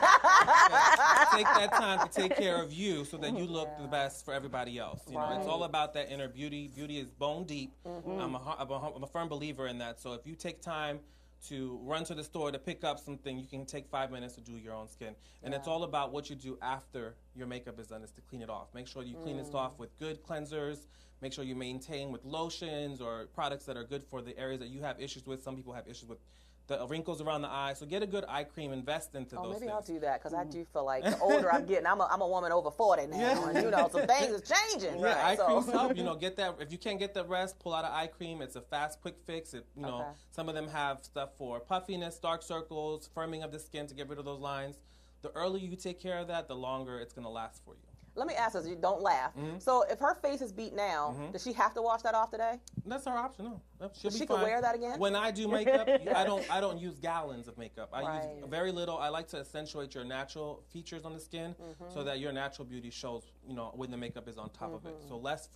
Take that time to take care of you so that you look the best for everybody else. You know, it's all about that inner beauty. Beauty is bone deep. I'm a firm believer in that. So if you take time to run to the store to pick up something, you can take 5 minutes to do your own skin. And it's all about what you do after your makeup is done, is to clean it off. Make sure you clean this off with good cleansers. Make sure you maintain with lotions or products that are good for the areas that you have issues with. Some people have issues with the wrinkles around the eye. So get a good eye cream, invest into those things. Maybe I'll do that, because I do feel like the older I'm getting, I'm a woman over 40 now, and you know, some things are changing. Yeah, eye creams help. You know, get that. If you can't get the rest, pull out an eye cream. It's a fast, quick fix. It, you know, some of them have stuff for puffiness, dark circles, firming of the skin to get rid of those lines. The earlier you take care of that, the longer it's going to last for you. Let me ask this, you don't laugh. So if her face is beat now, does she have to wash that off today? That's her option. No, she'll be she fine. Can wear that again? When I do makeup, I don't use gallons of makeup. I use very little. I like to accentuate your natural features on the skin so that your natural beauty shows, you know, when the makeup is on top of it. So less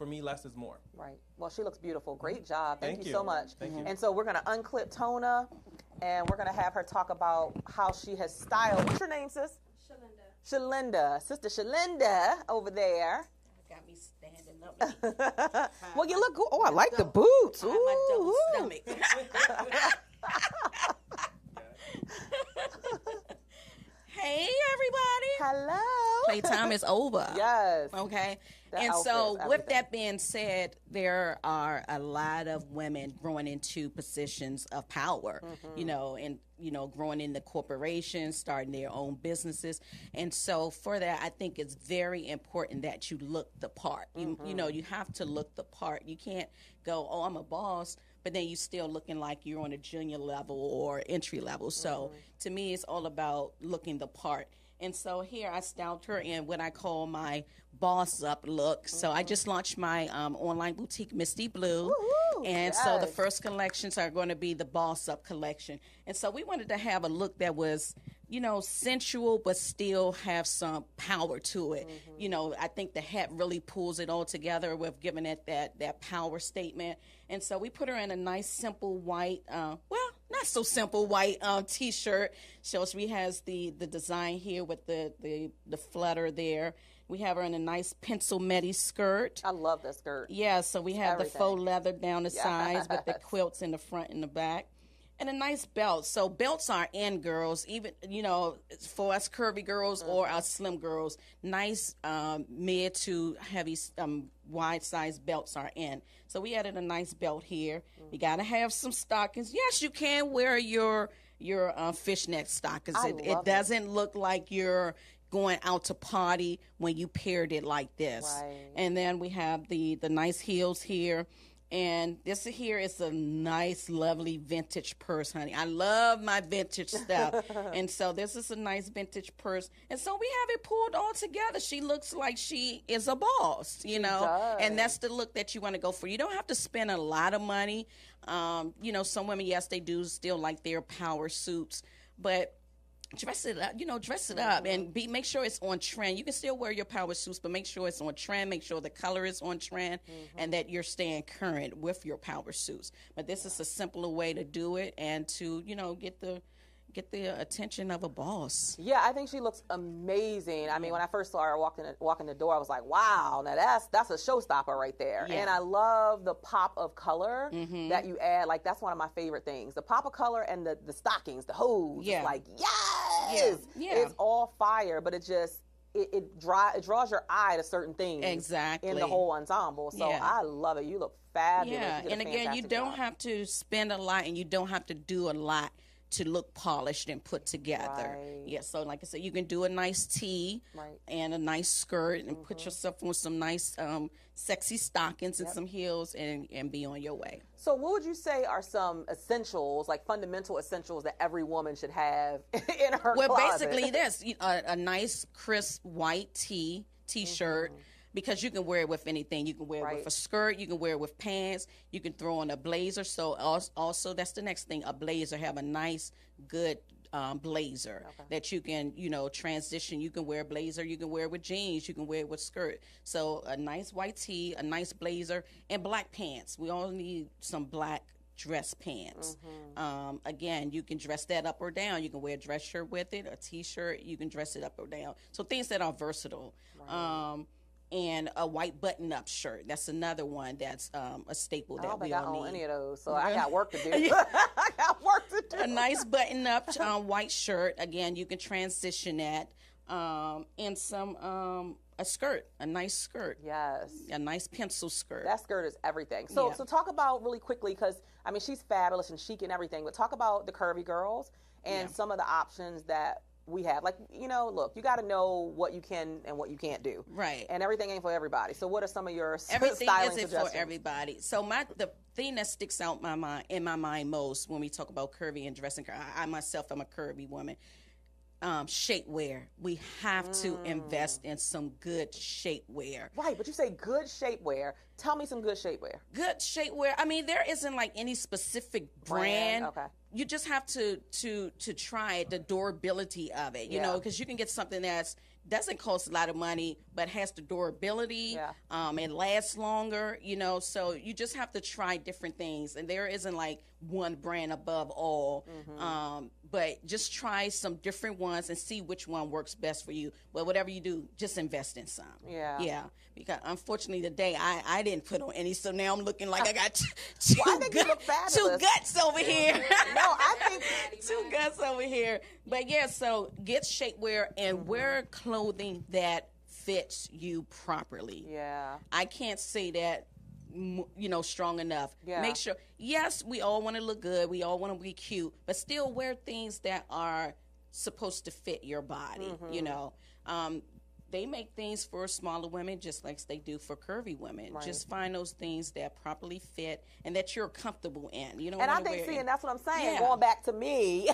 is more. Right. Well, she looks beautiful. Great job. Thank you so much. Thank you. And so we're going to unclip Tona, and we're going to have her talk about how she has styled. What's your name, sis? Shalinda, Sister Shalinda over there. Got me standing up. Well, you look good. Oh, I like the boots. Ooh. My double stomach. Hey, everybody. Hello. Playtime is over. Yes. Okay. That and outfit so is with everything. that being said, there are a lot of women growing into positions of power, you know, and, you know, growing into corporations, starting their own businesses. And so for that, I think it's very important that you look the part. You know, you have to look the part. You can't go, oh, I'm a boss, but then you still looking like you're on a junior level or entry level. So to me, it's all about looking the part. And so here I styled her in what I call my boss up look. So I just launched my online boutique, Misty Blue. And so the first collections are going to be the boss up collection. And so we wanted to have a look that was, you know, sensual, but still have some power to it. You know, I think the hat really pulls it all together with giving it that power statement. And so we put her in a nice, simple white, well, not so simple white T-shirt. So she has the design here with the flutter there. We have her in a nice pencil medi skirt. I love that skirt. Yeah, so we have the faux leather down the sides with the quilts in the front and the back. And a nice belt. So belts are in, girls, even, you know, for us curvy girls or our slim girls. Nice mid to heavy wide size belts are in. So we added a nice belt here. You got to have some stockings. Yes, you can wear your fishnet stockings. It doesn't look like you're going out to party when you paired it like this. Right. And then we have the nice heels here. And this here is a nice, lovely vintage purse, honey. I love my vintage stuff. And so this is a nice vintage purse. And so we have it pulled all together. She looks like she is a boss, you know. And that's the look that you want to go for. You don't have to spend a lot of money. You know, some women, yes, they do still like their power suits. But dress it up, you know, dress it up and make sure it's on trend. You can still wear your power suits, but make sure it's on trend. Make sure the color is on trend and that you're staying current with your power suits. But this is a simpler way to do it and to, you know, get get the attention of a boss. Yeah, I think she looks amazing. I mean, when I first saw her walking the door, I was like, wow, now that's a showstopper right there. Yeah. And I love the pop of color that you add. Like, that's one of my favorite things. The pop of color and the stockings, the hose. Yeah. It's like, yes! Yeah. It's all fire, but it just, it draws your eye to certain things. Exactly. In the whole ensemble. So Yeah. I love it. You look fabulous. Yeah, You did a and again, you fantastic don't job. have to spend a lot, and you don't have to do a lot to look polished and put together. Right. Yeah, so like I said, you can do a nice tee Right. and a nice skirt and put yourself on some nice sexy stockings and some heels and be on your way. So what would you say are some essentials, like fundamental essentials that every woman should have in her Well, closet? basically this, a nice crisp white t-shirt, because you can wear it with anything. You can wear it Right. with a skirt, you can wear it with pants, you can throw on a blazer. So also that's the next thing, a blazer. Have a nice, good blazer that you can, transition. You can wear a blazer, you can wear it with jeans, you can wear it with skirt. So a nice white tee, a nice blazer, and black pants. We all need some black dress pants. Again, you can dress that up or down. You can wear a dress shirt with it, a t-shirt, you can dress it up or down. So things that are versatile. And a white button-up shirt. That's another one that's a staple I that don't we think I all own need. any of those, so I got work to do. I got work to do. A nice button-up white shirt. Again, you can transition that. And a skirt, a nice skirt. Yes. A nice pencil skirt. That skirt is everything. So, Yeah. so talk about really quickly, because I mean she's fabulous and chic and everything. But talk about the curvy girls and some of the options that we have. Like, look, you got to know what you can and what you can't do. Right. And everything ain't for everybody. So what are some of your Everything styling isn't suggestions? for everybody. So the thing that sticks out in my mind most when we talk about curvy and dressing, I myself am a curvy woman. Shapewear. We have to invest in some good shapewear. Right, but you say good shapewear. Tell me some good shapewear. Good shapewear. I mean, there isn't like any specific brand. Okay. You just have to try it, the durability of it, you know, because you can get something that's doesn't cost a lot of money, but has the durability, and lasts longer, so you just have to try different things. And there isn't like one brand above all, but just try some different ones and see which one works best for you. But whatever you do, just invest in some. Yeah. Because unfortunately today I didn't put on any, so now I'm looking like I got two guts over here. No, I think two guts over here. But yeah, so get shapewear and wear clothing that fits you properly. Yeah. I can't say that strong enough. Yeah. Make sure, yes, we all want to look good, we all want to be cute, but still wear things that are supposed to fit your body. They make things for smaller women just like they do for curvy women. Right. Just find those things that properly fit and that you're comfortable in. You don't and I wanna think, wear that's what I'm saying. Yeah. Going back to me,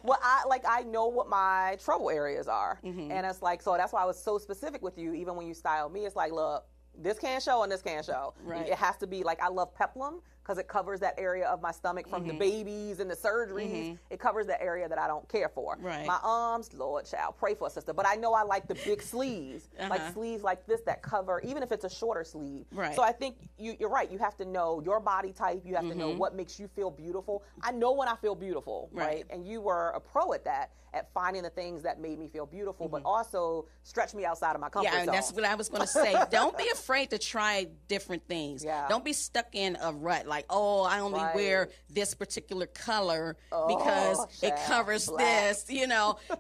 well, I know what my trouble areas are, and it's like, so that's why I was so specific with you. Even when you styled me, it's like, look, this can't show and this can't show. Right. It has to be like, I love peplum because it covers that area of my stomach from the babies and the surgeries. It covers that area that I don't care for. Right. My arms, Lord child, pray for a sister. But I know I like the big sleeves, like sleeves like this that cover, even if it's a shorter sleeve. Right. So I think you're right. You have to know your body type. You have to know what makes you feel beautiful. I know when I feel beautiful, right? And you were a pro at that, at finding the things that made me feel beautiful, but also stretch me outside of my comfort zone. Yeah, and that's what I was going to say. Don't be afraid to try different things. Yeah. Don't be stuck in a rut like, oh, I only wear this particular color because it covers black. this.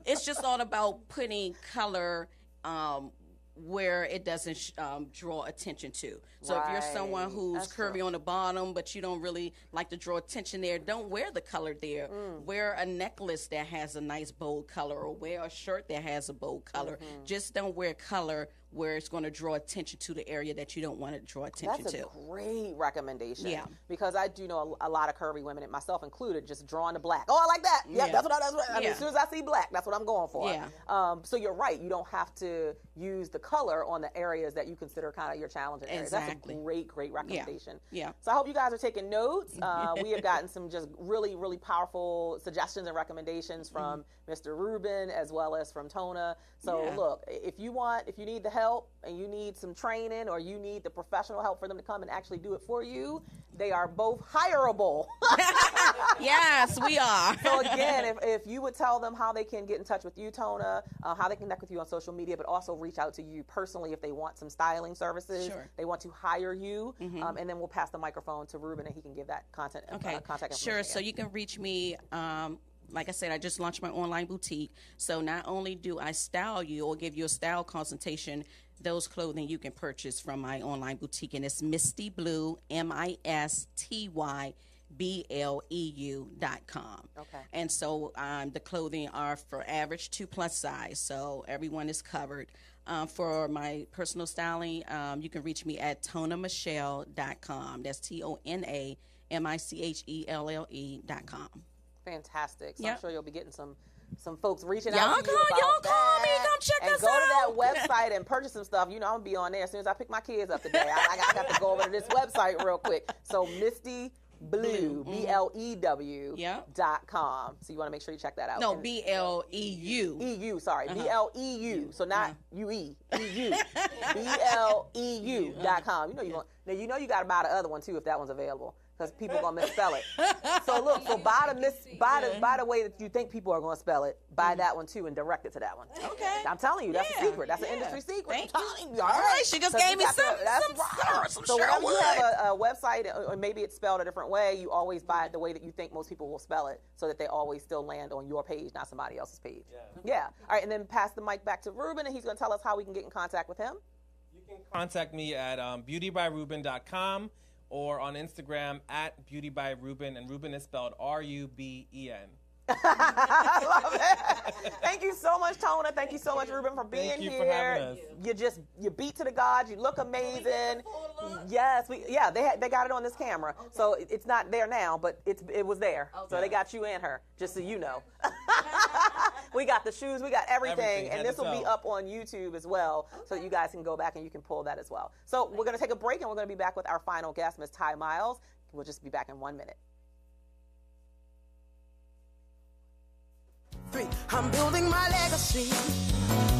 It's just all about putting color where it doesn't draw attention to. So if you're someone who's That's curvy true. on the bottom, but you don't really like to draw attention there, don't wear the color there. Wear a necklace that has a nice bold color, or wear a shirt that has a bold color. Just don't wear color where it's going to draw attention to the area that you don't want to draw attention That's to. a great recommendation. Yeah. Because I do know a lot of curvy women, and myself included, just drawing the black. Oh, I like that. Yep, Yeah. that's what I mean, Yeah. as soon as I see black, that's what I'm going for. Yeah. So you're right. You don't have to use the color on the areas that you consider kind of your challenging areas. Exactly. That's a great recommendation. Yeah. So I hope you guys are taking notes. We have gotten some just really, really powerful suggestions and recommendations from Mr. Rubin as well as from Tona. So look, if you need the help, help and you need some training, or you need the professional help for them to come and actually do it for you, they are both hireable. Yes, we are. So again, if you would tell them how they can get in touch with you, Tona, how they can connect with you on social media, but also reach out to you personally if they want some styling services, Sure. they want to hire you, and then we'll pass the microphone to Ruben and he can give that contact information. Sure. So you can reach me. Like I said, I just launched my online boutique. So not only do I style you or give you a style consultation, those clothing you can purchase from my online boutique, and it's Misty Blue, MISTYBLEU.com. Okay. And so the clothing are for average to plus size, so everyone is covered. For my personal styling, you can reach me at tonamichelle.com. That's TONAMICHELLE.com. Fantastic. So Yep. I'm sure you'll be getting some folks reaching Y'all out to you call- about y'all call me. that. Come check and us go out. to that website and purchase some stuff. You know, I'm going to be on there as soon as I pick my kids up today. I got to go over to this website real quick. So Misty Blue, BLEW.com. So you want to make sure you check that out. No, And- BLEU. EU, sorry, BLEU. So not UE, EU. BLEU.com. You know you got to buy the other one too if that one's available, because people are gonna misspell it. So look, buy the way that you think people are gonna spell it. Buy that one too and direct it to that one. Okay. I'm telling you, that's a secret. That's an yeah. industry secret. Thank I'm you. telling you. All right, she just 'Cause gave you me got some right. some So Cheryl whenever you Wood. have a website, or maybe it's spelled a different way, you always buy it the way that you think most people will spell it, so that they always still land on your page, not somebody else's page. Yeah. All right, and then pass the mic back to Ruben, and he's gonna tell us how we can get in contact with him. You can contact me at beautybyruben.com or on Instagram at beautybyruben, and Ruben is spelled RUBEN. I love it. Thank you so much, Tona. Thank you so much, Ruben, for being Thank you here. for having us. You beat to the gods. You look amazing. Yes, they got it on this camera, so it's not there now, but it was there. So they got you and her, just so you know. We got the shoes, we got everything, and this will be up on YouTube as well, so that you guys can go back and you can pull that as well. So we're gonna take a break, and we're gonna be back with our final guest, Ms. Ty Miles. We'll just be back in 1 minute. I'm building my legacy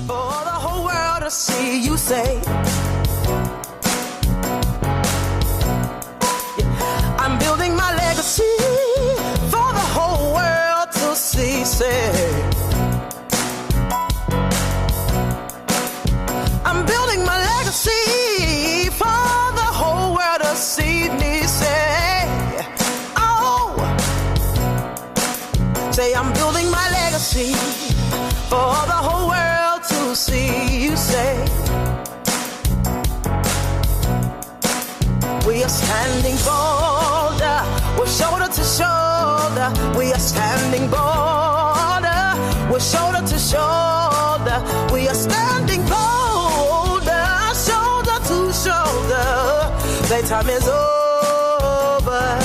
for the whole world to see. You say, I'm building my legacy for the whole world to see. Say, I'm building my legacy for the whole world to see me. Say, oh, say I'm building my legacy for the whole world to see. You say, we are standing bolder, we're shoulder to shoulder. We are standing bolder, we're shoulder to shoulder. We are standing bolder, shoulder to shoulder. Playtime is over.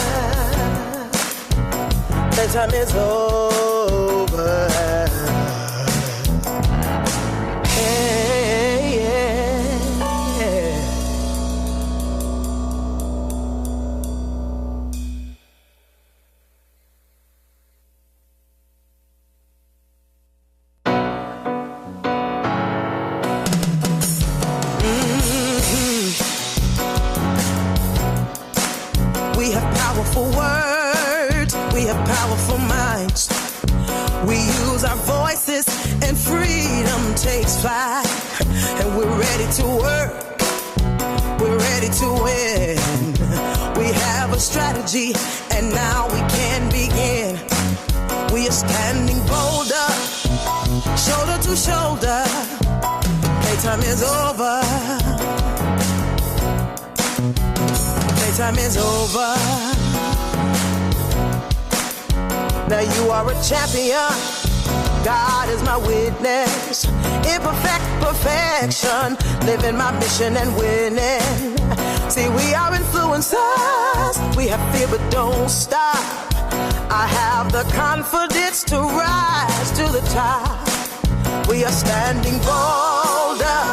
Playtime is over. Hey, yeah. We have powerful words, we have powerful minds. We use our voices and freedom takes flight. And we're ready to work, we're ready to win. We have a strategy and now we can begin. We are standing bolder, shoulder to shoulder. Playtime is over. Playtime is over. Now you are a champion. God is my witness. Imperfect perfection. Living my mission and winning. See, we are influencers. We have fear but don't stop. I have the confidence to rise to the top. We are standing bolder,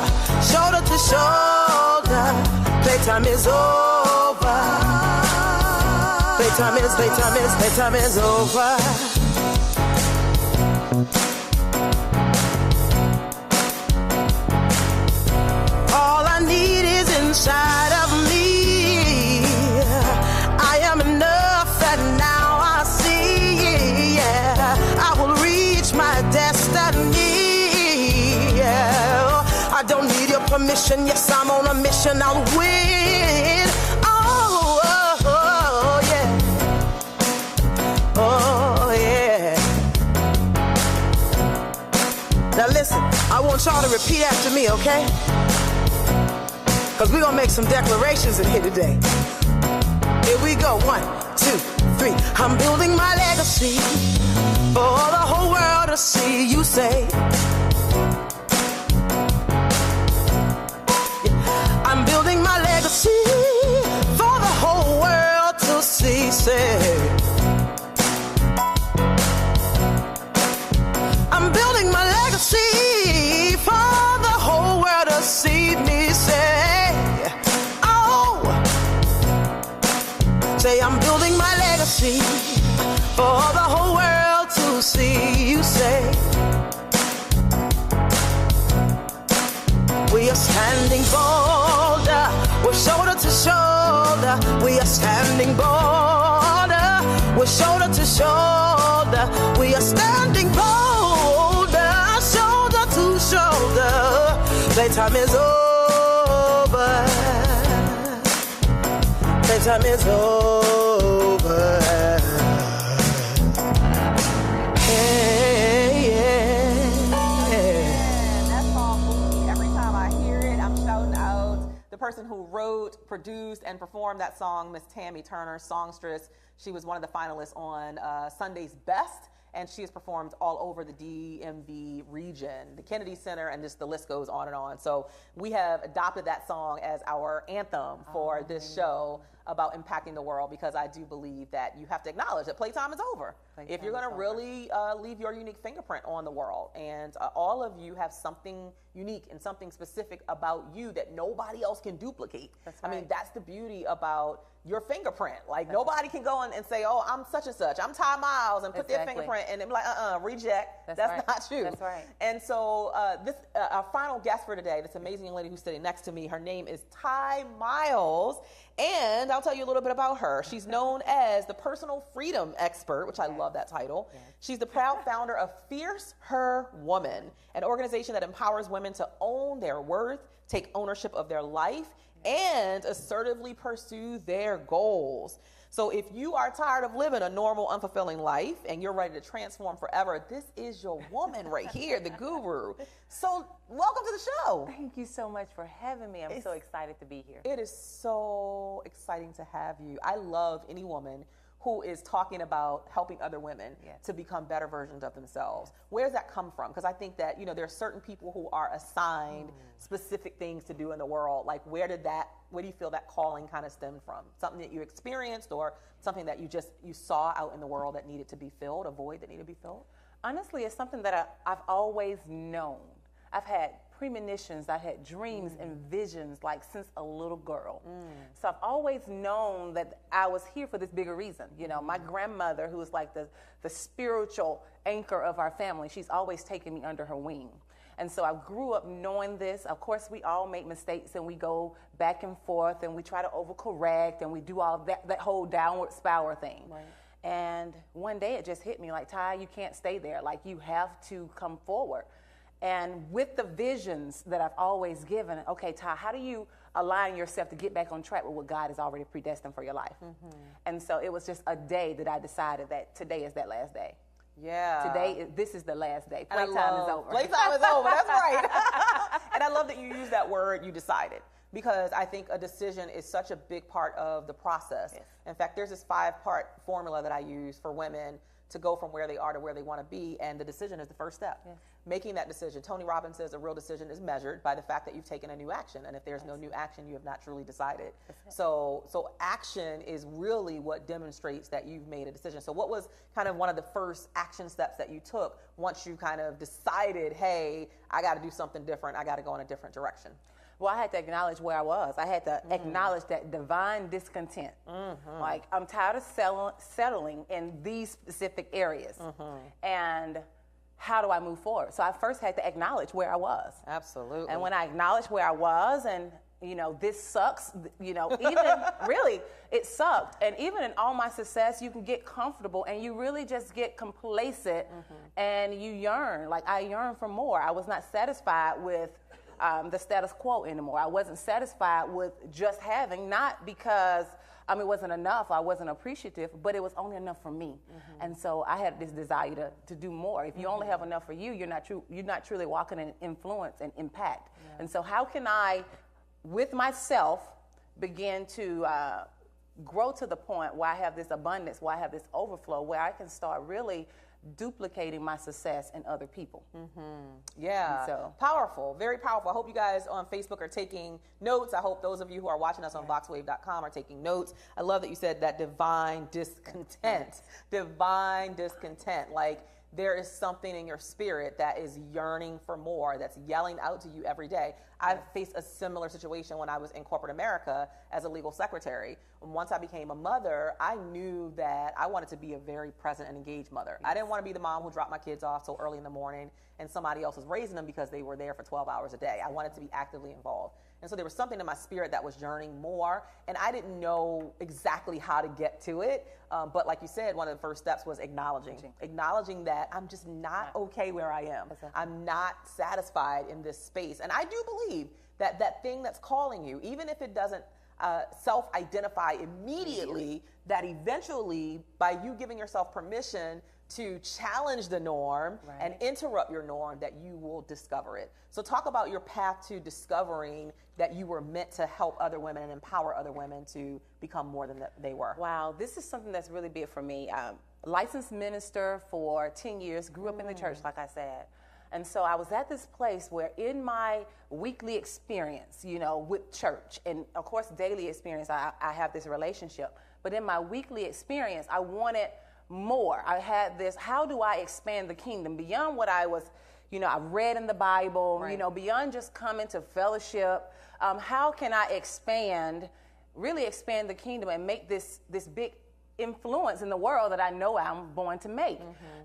shoulder to shoulder. Playtime is over. Playtime is over. inside of me. I am enough and now I see, yeah, I will reach my destiny, yeah. I don't need your permission, yes, I'm on a mission, I'll win. Oh, oh, oh yeah. Oh, yeah. Now listen, I want y'all to repeat after me, okay? Because we're going to make some declarations in here today. Here we go. 1, 2, 3. I'm building my legacy for the whole world to see. You say, I'm building my legacy for the whole world to see. Say, I'm building my legacy for the whole world to see me. Say, oh, say I'm building my legacy for the whole world to see. You say, we are standing bolder, we're shoulder to shoulder. We are standing bolder, we're shoulder to shoulder. We are standing bolder, shoulder to shoulder. Playtime is over. Playtime is over. Hey, And that song moves me every time I hear it. I'm shouting out the person who wrote, produced, and performed that song, Miss Tammy Turner, songstress. She was one of the finalists on Sunday's Best, and she has performed all over the DMV region, the Kennedy Center, and just the list goes on and on. So we have adopted that song as our anthem for this show about impacting the world, because I do believe that you have to acknowledge that playtime is over. If you're going to really leave your unique fingerprint on the world, and all of you have something unique and something specific about you that nobody else can duplicate. That's right. I mean, that's the beauty about your fingerprint. Like, nobody can go in and say, oh, I'm such and such, I'm Ty Miles, and put their fingerprint, and be like, reject. That's right. not you. That's right. And so this our final guest for today, this amazing young lady who's sitting next to me, her name is Ty Miles, and I'll tell you a little bit about her. She's known as the personal freedom expert, which I love that title. Yes. She's the proud founder of Fierce Her Woman, an organization that empowers women to own their worth, take ownership of their life, and assertively pursue their goals. So if you are tired of living a normal, unfulfilling life and you're ready to transform forever, this is your woman right here, the guru. So welcome to the show. Thank you so much for having me. I'm so excited to be here. It is so exciting to have you. I love any woman who is talking about helping other women to become better versions of themselves. Where does that come from? Because I think that, you know, there are certain people who are assigned specific things to do in the world. Like, where do you feel that calling kind of stem from? Something that you experienced, or something that you saw out in the world that needed to be filled, a void that needed to be filled? Honestly, it's something that I've always known. I've had premonitions, I had dreams and visions like since a little girl. So I've always known that I was here for this bigger reason. You know, my grandmother, who was like the spiritual anchor of our family, she's always taken me under her wing. And so I grew up knowing this. Of course, we all make mistakes and we go back and forth and we try to overcorrect and we do all that whole downward spiral thing. Right. And one day it just hit me like, Ty, you can't stay there. Like, you have to come forward. And with the visions that I've always given, okay, Ty, how do you align yourself to get back on track with what God has already predestined for your life? And so it was just a day that I decided that today is that last day. Yeah. This is the last day. Playtime is over. Playtime is over. That's right. And I love that you use that word, you decided, because I think a decision is such a big part of the process. Yes. In fact, there's this 5-part formula that I use for women to go from where they are to where they want to be, and the decision is the first step. Yes. Making that decision. Tony Robbins says a real decision is measured by the fact that you've taken a new action, and if there's no new action, you have not truly decided. So action is really what demonstrates that you've made a decision. So what was kind of one of the first action steps that you took once you kind of decided, hey, I got to do something different, I got to go in a different direction? Well, I had to acknowledge where I was. I had to acknowledge that divine discontent. Like, I'm tired of settling in these specific areas. And how do I move forward? So I first had to acknowledge where I was. Absolutely. And when I acknowledged where I was and this sucks, even really, it sucked. And even in all my success, you can get comfortable and you really just get complacent and you yearn. Like I yearn for more. I was not satisfied with the status quo anymore. I wasn't satisfied with just having, not because it wasn't enough, I wasn't appreciative, but it was only enough for me. And so I had this desire to do more. If you only have enough for you, you're not truly walking in influence and impact. And so how can I, with myself, begin to grow to the point where I have this abundance, where I have this overflow, where I can start really duplicating my success in other people. Yeah, so powerful, very powerful. I hope you guys on Facebook are taking notes. I hope those of you who are watching us on voxwave.com are taking notes. I love that you said that divine discontent. Divine discontent. Like there is something in your spirit that is yearning for more, that's yelling out to you every day. I faced a similar situation when I was in corporate America as a legal secretary. Once I became a mother, I knew that I wanted to be a very present and engaged mother. I didn't want to be the mom who dropped my kids off so early in the morning and somebody else was raising them because they were there for 12 hours a day. I wanted to be actively involved. And so there was something in my spirit that was yearning more, and I didn't know exactly how to get to it. But like you said, one of the first steps was acknowledging that I'm just not okay where I am. I'm not satisfied in this space. And I do believe that that thing that's calling you, even if it doesn't self-identify immediately, that eventually, by you giving yourself permission to challenge the norm and interrupt your norm, that you will discover it. So talk about your path to discovering that you were meant to help other women and empower other women to become more than they were. Wow, this is something that's really big for me. Licensed minister for 10 years, grew up in the church, like I said. And so I was at this place where in my weekly experience, with church, and of course daily experience, I have this relationship, but in my weekly experience, I wanted more. I had this, how do I expand the kingdom beyond what I was, I've read in the Bible, beyond just coming to fellowship. How can I really expand the kingdom and make this big influence in the world that I know I'm born to make?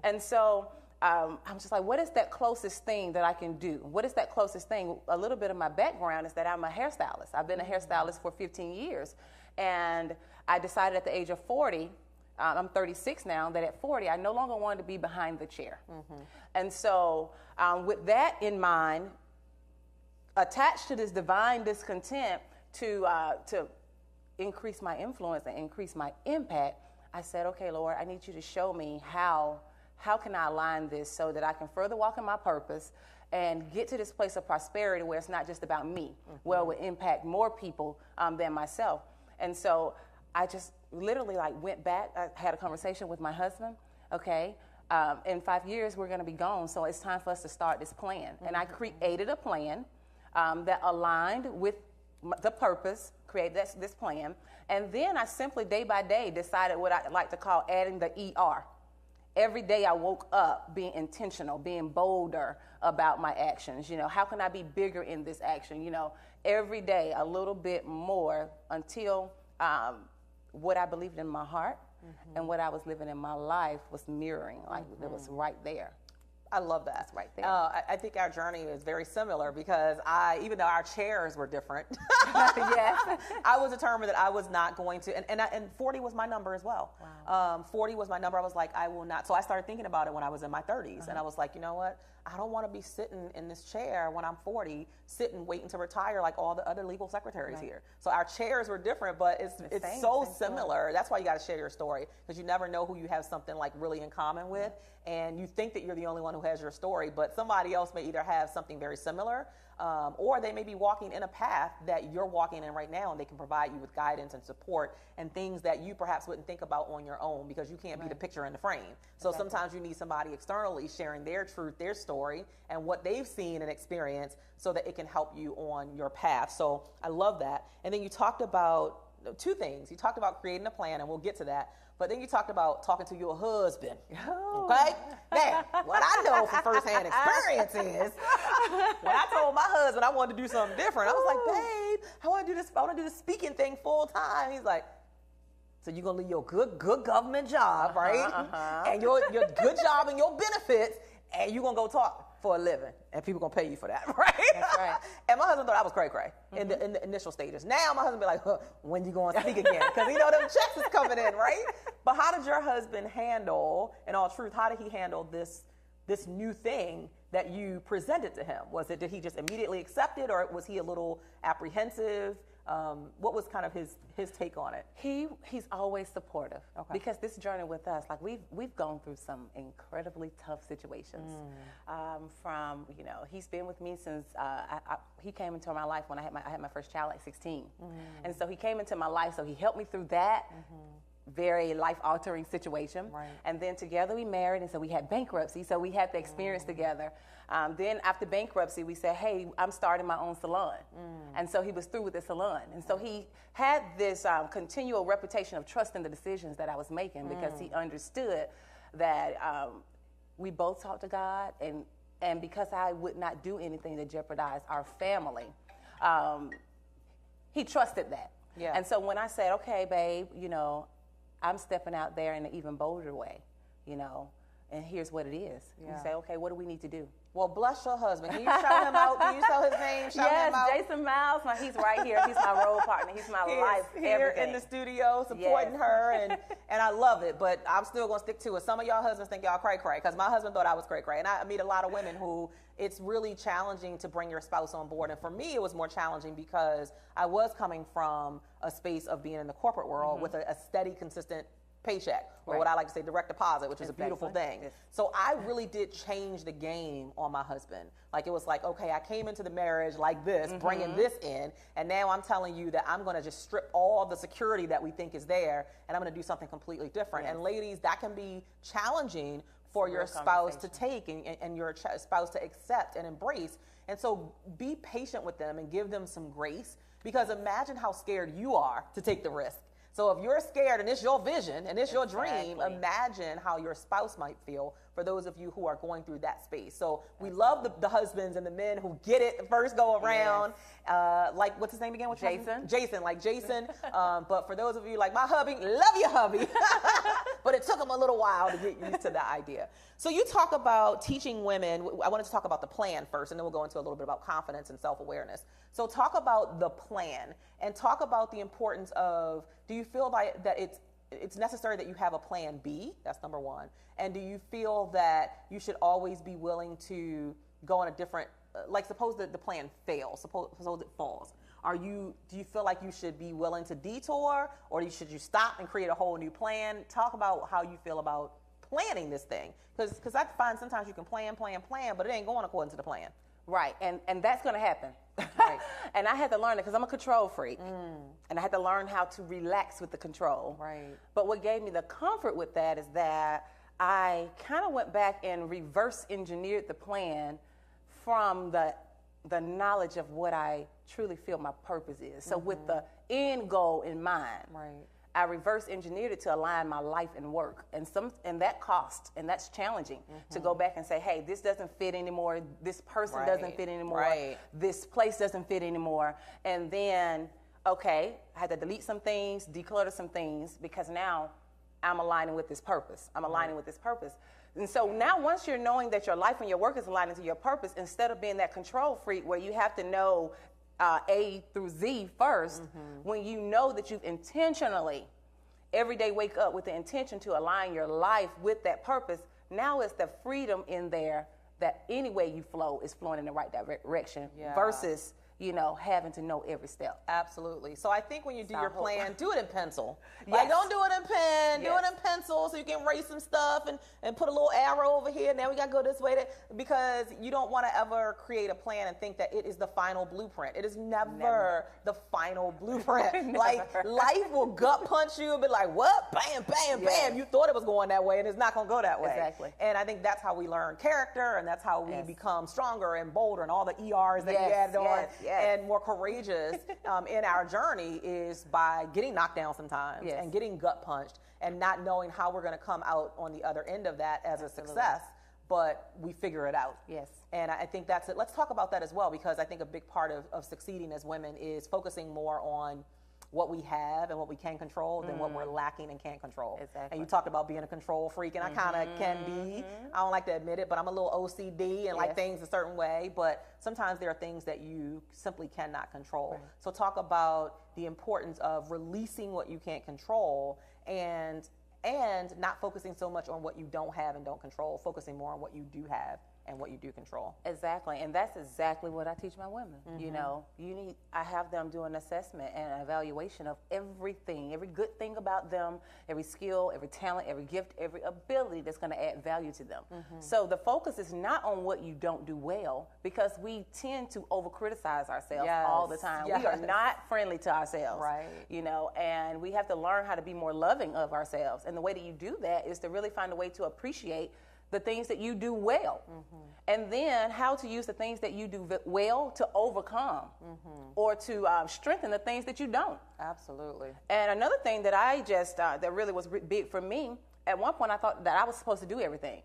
And so I'm just like, what is that closest thing that I can do? What is that closest thing? A little bit of my background is that I'm a hairstylist. I've been a hairstylist for 15 years. And I decided at the age of 40, I'm 36 now, that at 40, I no longer wanted to be behind the chair. And so with that in mind, attached to this divine discontent to increase my influence and increase my impact, I said, okay, Lord, I need you to show me how can I align this so that I can further walk in my purpose and get to this place of prosperity where it's not just about me, where it will impact more people than myself. And so I just literally went back. I had a conversation with my husband. Okay, in 5 years we're going to be gone, so it's time for us to start this plan. And I created a plan that aligned with the purpose. Created this plan, and then I simply day by day decided what I like to call adding the ER. Every day I woke up being intentional, being bolder about my actions. How can I be bigger in this action? Every day a little bit more until what I believed in my heart and what I was living in my life was mirroring, it was right there. I love that. It's right there. I think our journey is very similar because even though our chairs were different, yes, I was determined that I was not going to, and 40 was my number as well. Wow. 40 was my number. I was like, I will not. So I started thinking about it when I was in my 30s, and I was like, you know what? I don't want to be sitting in this chair when I'm 40, sitting waiting to retire like all the other legal secretaries here. So our chairs were different, but it's so similar. That's why you got to share your story, because you never know who you have something really in common with, and you think that you're the only one who has your story, but somebody else may either have something very similar, or they may be walking in a path that you're walking in right now, and they can provide you with guidance and support and things that you perhaps wouldn't think about on your own, because you can't be the picture in the frame. So sometimes you need somebody externally sharing their truth, their story, and what they've seen and experienced so that it can help you on your path. So I love that. And then you talked about two things. You talked about creating a plan, and we'll get to that. But then you talked about talking to your husband. Okay? Now, what I know from firsthand experience is when I told my husband I wanted to do something different, I was like, babe, I want to do this speaking thing full time. He's like, so you're going to leave your good government job, right? And your good job and your benefits, and you're going to go talk for a living, and people gonna pay you for that, right? That's right. And my husband thought I was cray-cray in the initial stages. Now my husband be like, when you gonna speak again? Because he know them checks is coming in, right? But how did your husband handle, in all truth, how did he handle this new thing that you presented to him? Did he just immediately accept it, or was he a little apprehensive? What was kind of his take on it? He's always supportive, because this journey with us, like we've gone through some incredibly tough situations. From he's been with me since he came into my life when I had my first child at 16, and so he came into my life. So he helped me through that. Very life-altering situation. Right. And then together we married, and so we had bankruptcy, so we had the experience together. Then after bankruptcy, we said, hey, I'm starting my own salon. And so he was through with the salon. And so he had this continual reputation of trust in the decisions that I was making, because he understood that we both talked to God, and because I would not do anything to jeopardize our family, he trusted that. Yeah. And so when I said, okay, babe, I'm stepping out there in an even bolder way, and here's what it is. Yeah. You say, okay, what do we need to do? Well, bless your husband. Can you shout him out? Can you tell his name? Shout him out? Yes, Jason Miles. He's right here. He's my role partner. He's my life. Here in the studio supporting her, and I love it. But I'm still gonna stick to it. Some of y'all husbands think y'all cray-cray, because my husband thought I was cray-cray, and I meet a lot of women who it's really challenging to bring your spouse on board. And for me, it was more challenging because I was coming from a space of being in the corporate world with a steady, consistent paycheck, or what I like to say, direct deposit, which is a beautiful thing. Yes. So I really did change the game on my husband. Like, it was like, okay, I came into the marriage like this, bringing this in, and now I'm telling you that I'm going to just strip all the security that we think is there, and I'm going to do something completely different. Yes. And ladies, that can be challenging for your spouse to take and your spouse to accept and embrace. And so be patient with them and give them some grace, because imagine how scared you are to take the risk. So if you're scared and it's your vision and it's your dream, imagine how your spouse might feel, for those of you who are going through that space. So we love the husbands and the men who get it the first go around. Yes. Like, what's his name again? Jason, like Jason. But for those of you like my hubby, love your hubby. But it took him a little while to get used to that idea. So you talk about teaching women. I wanted to talk about the plan first, and then we'll go into a little bit about confidence and self-awareness. So talk about the plan, and talk about the importance of, do you feel that it's necessary that you have a plan B? That's number one. And do you feel that you should always be willing to go on a different, like suppose that the plan fails, suppose it falls. Do you feel like you should be willing to detour, or should you stop and create a whole new plan? Talk about how you feel about planning this thing. Because I find sometimes you can plan, but it ain't going according to the plan. Right, and that's going to happen. Right. And I had to learn it because I'm a control freak. And I had to learn how to relax with the control. Right. But what gave me the comfort with that is that I kind of went back and reverse engineered the plan from the knowledge of what I truly feel my purpose is. So with the end goal in mind. Right. I reverse engineered it to align my life and work, and that cost, and that's challenging to go back and say, hey, this doesn't fit anymore, this person doesn't fit anymore, this place doesn't fit anymore, and then, okay, I had to delete some things, declutter some things, because now I'm aligning with this purpose. And so now once you're knowing that your life and your work is aligning to your purpose, instead of being that control freak where you have to know A through Z first, when you know that you've intentionally every day wake up with the intention to align your life with that purpose, now it's the freedom in there that any way you flow is flowing in the right direction versus having to know every step. Absolutely. So I think when you do your plan, do it in pencil. Like, don't do it in pen, do it in pencil so you can erase some stuff and put a little arrow over here. Now we got to go this way, because you don't want to ever create a plan and think that it is the final blueprint. It is never the final blueprint. Like, life will gut punch you and be like, what? Bam, bam, bam. You thought it was going that way, and it's not going to go that way. Exactly. And I think that's how we learn character, and that's how we become stronger and bolder, and all the ERs that you added on. And more courageous in our journey is by getting knocked down sometimes and getting gut punched and not knowing how we're going to come out on the other end of that as a success, but we figure it out. Yes. And I think that's it. Let's talk about that as well, because I think a big part of succeeding as women is focusing more on what we have and what we can control than what we're lacking and can't control. Exactly. And you talked about being a control freak, and I kind of can be. I don't like to admit it, but I'm a little OCD and like things a certain way. But sometimes there are things that you simply cannot control. Right. So talk about the importance of releasing what you can't control and not focusing so much on what you don't have and don't control, focusing more on what you do have and what you do control. Exactly, and that's exactly what I teach my women. You know, I have them do an assessment and an evaluation of everything, every good thing about them, every skill, every talent, every gift, every ability that's going to add value to them. So the focus is not on what you don't do well, because we tend to over-criticize ourselves all the time. We are not friendly to ourselves, Right. you know, and we have to learn how to be more loving of ourselves. And the way that you do that is to really find a way to appreciate the things that you do well, and then how to use the things that you do well to overcome or to strengthen the things that you don't. Absolutely. And another thing that I just, that really was big for me, at one point I thought that I was supposed to do everything.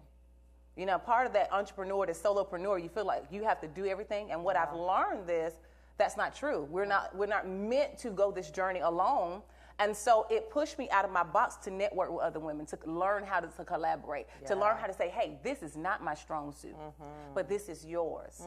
You know, part of that entrepreneur, that solopreneur, you feel like you have to do everything. And what I've learned is that's not true. We're not meant to go this journey alone. And so it pushed me out of my box to network with other women, to learn how to collaborate, to learn how to say, hey, this is not my strong suit, but this is yours.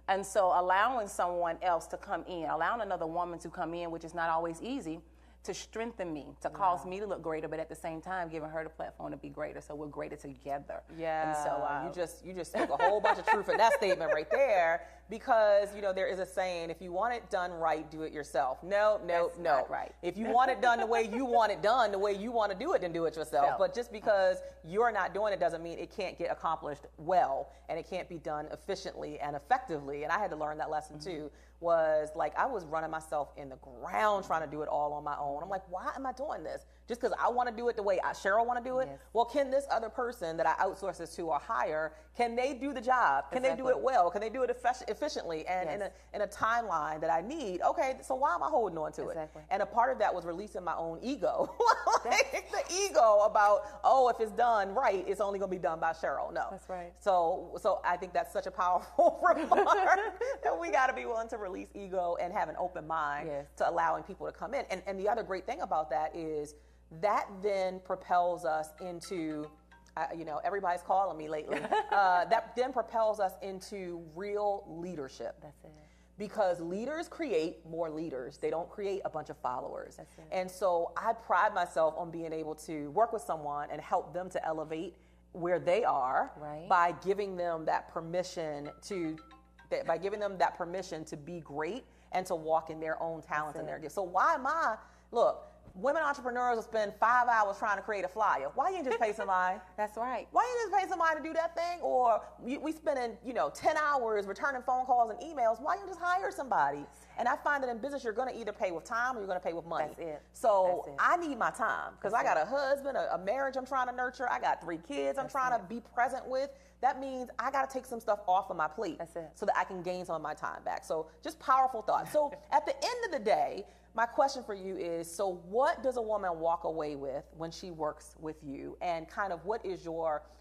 And so allowing someone else to come in, allowing another woman to come in, which is not always easy, to strengthen me, to cause me to look greater, but at the same time giving her the platform to be greater, so we're greater together. Yeah. And so you just spoke a whole bunch of truth in that statement right there, because you know there is a saying: if you want it done right, do it yourself. No. not right. If you want it done the way you want it done, the way you want to do it, then do it yourself. No. But just because you're not doing it doesn't mean it can't get accomplished well, and it can't be done efficiently and effectively. And I had to learn that lesson too. Was like I was running myself in the ground trying to do it all on my own. I'm like, why am I doing this? Just because I want to do it the way Cheryl want to do it? Yes. Well, can this other person that I outsource this to or hire, can they do the job? Can they do it well? Can they do it efficiently and in a timeline that I need? Okay, so why am I holding on to Exactly. it? And a part of that was releasing my own ego. Like the ego about, oh, if it's done right, it's only going to be done by Cheryl. No. That's right. So I think that's such a powerful remark that we got to be willing to release ego and have an open mind to allowing people to come in. And the other great thing about that is that then propels us into, you know, everybody's calling me lately. That then propels us into real leadership. That's it. Because leaders create more leaders. They don't create a bunch of followers. That's it. And so I pride myself on being able to work with someone and help them to elevate where they are by giving them that permission to be great and to walk in their own talents and their gifts. So why am I, look, women entrepreneurs will spend 5 hours trying to create a flyer. Why you just pay somebody? That's right. Why you just pay somebody to do that thing? Or we spending, 10 hours returning phone calls and emails. Why you just hire somebody? And I find that in business, you're going to either pay with time or you're going to pay with money. That's it. So That's it. I need my time because I got a husband, a marriage I'm trying to nurture. I got 3 kids I'm trying to be present with. That means I got to take some stuff off of my plate so that I can gain some of my time back. So just powerful thoughts. So at the end of the day, my question for you is, so what does a woman walk away with when she works with you? And kind of what is